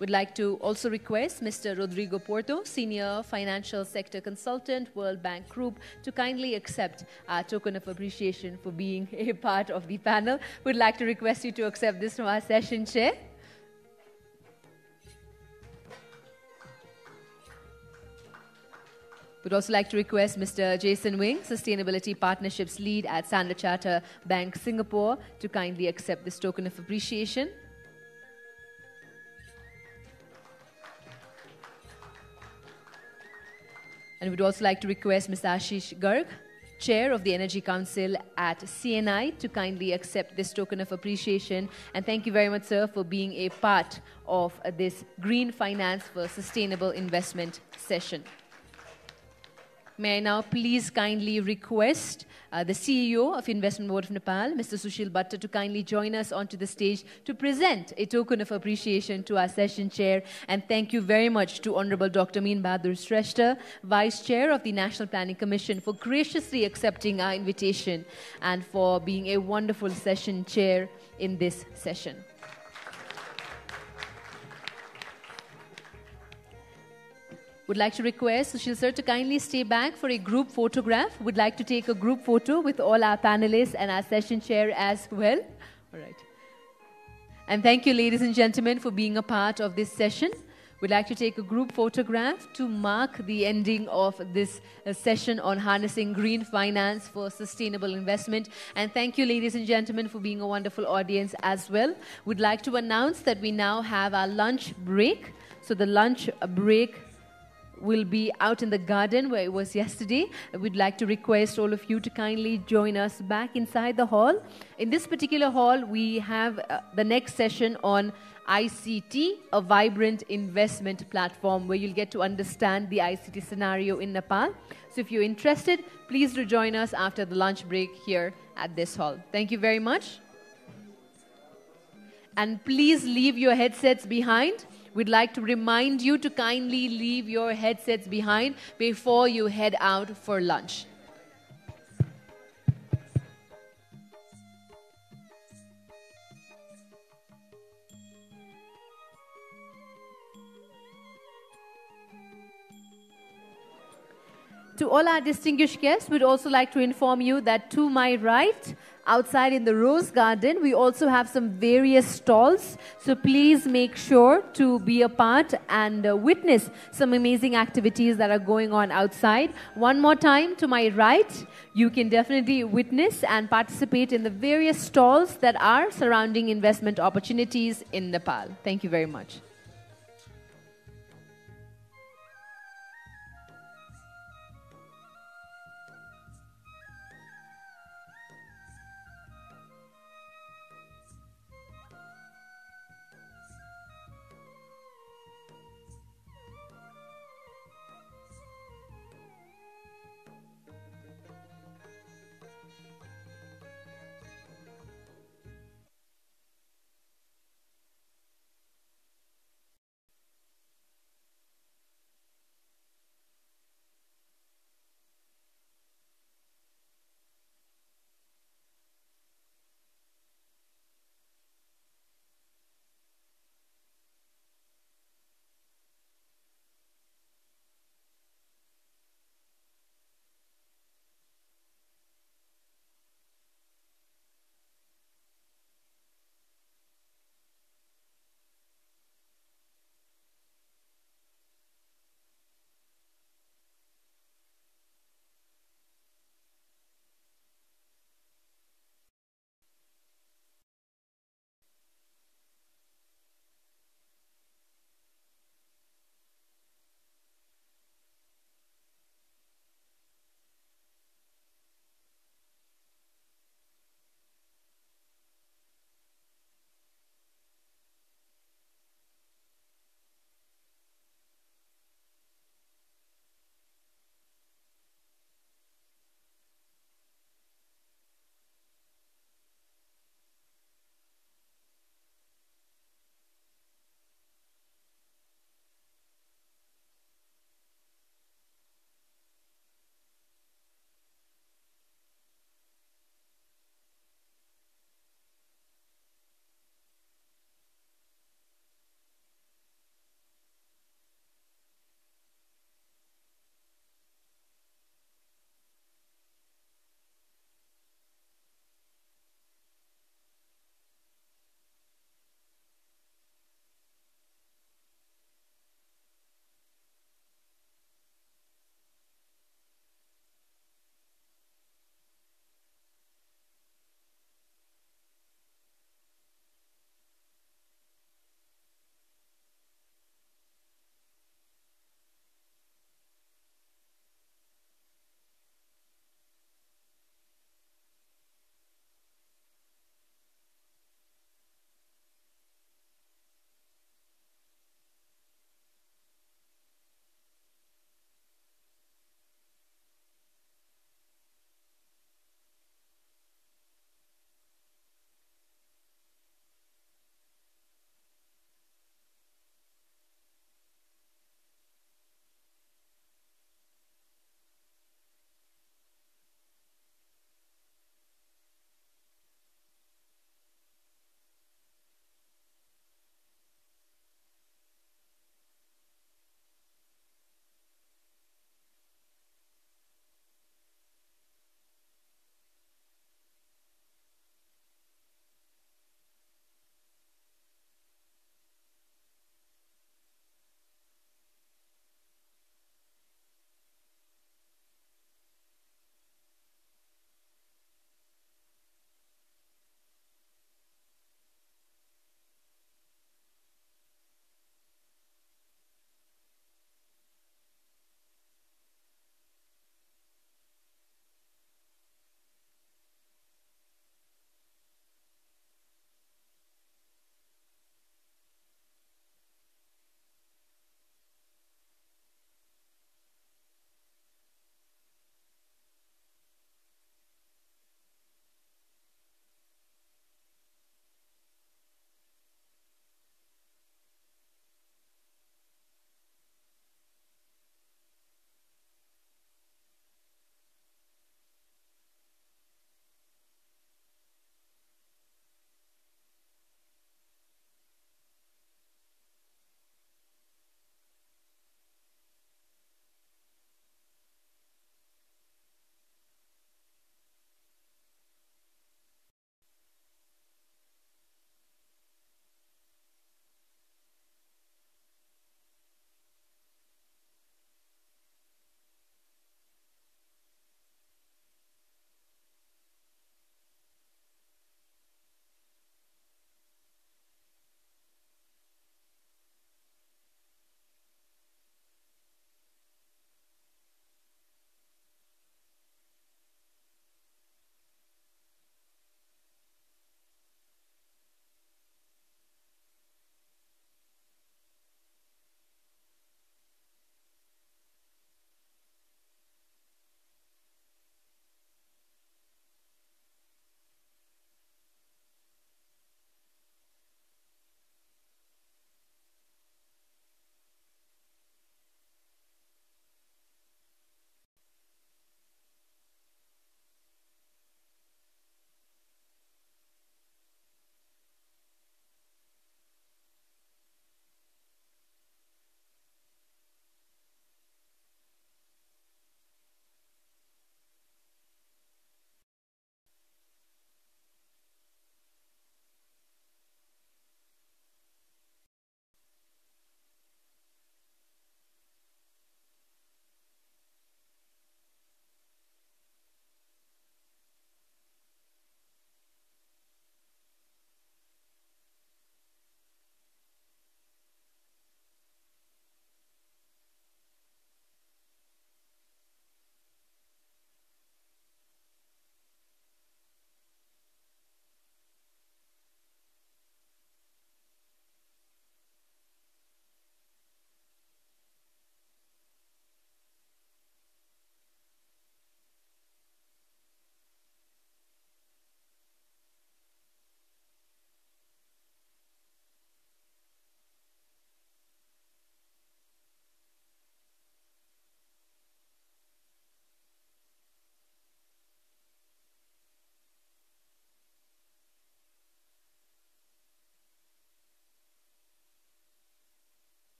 [SPEAKER 15] Would like to also request Mr. Rodrigo Porto, Senior Financial Sector Consultant, World Bank Group, to kindly accept our token of appreciation for being a part of the panel. Would like to request you to accept this from our session chair. Would also like to request Mr. Jason Wing, Sustainability Partnerships Lead at Standard Chartered Bank Singapore, to kindly accept this token of appreciation. And we'd also like to request Mr. Ashish Garg, Chair of the Energy Council at CNI, to kindly accept this token of appreciation. And thank you very much, sir, for being a part of this Green Finance for Sustainable Investment session. May I now please kindly request the CEO of Investment Board of Nepal, Mr. Sushil Bhatta, to kindly join us onto the stage to present a token of appreciation to our session chair. And thank you very much to Honorable Dr. Meen Bahadur Shrestha, Vice Chair of the National Planning Commission, for graciously accepting our invitation and for being a wonderful session chair in this session. Would like to request Sushil sir to kindly stay back for a group photograph. Would like to take a group photo with all our panelists and our session chair as well. All right. And thank you, ladies and gentlemen, for being a part of this session. We'd like to take a group photograph to mark the ending of this session on harnessing green finance for sustainable investment. And thank you, ladies and gentlemen, for being a wonderful audience as well. We'd like to announce that we now have our lunch break. So the lunch break will be out in the garden where it was yesterday. We'd like to request all of you to kindly join us back inside the hall. In this particular hall, we have the next session on ICT, a vibrant investment platform, where you'll get to understand the ICT scenario in Nepal. So if you're interested, please do join us after the lunch break here at this hall. Thank you very much. And please leave your headsets behind. We'd like to remind you to kindly leave your headsets behind before you head out for lunch. To all our distinguished guests, we'd also like to inform you that to my right, outside in the Rose Garden, we also have some various stalls. So please make sure to be a part and witness some amazing activities that are going on outside. One more time, to my right, you can definitely witness and participate in the various stalls that are surrounding investment opportunities in Nepal. Thank you very much.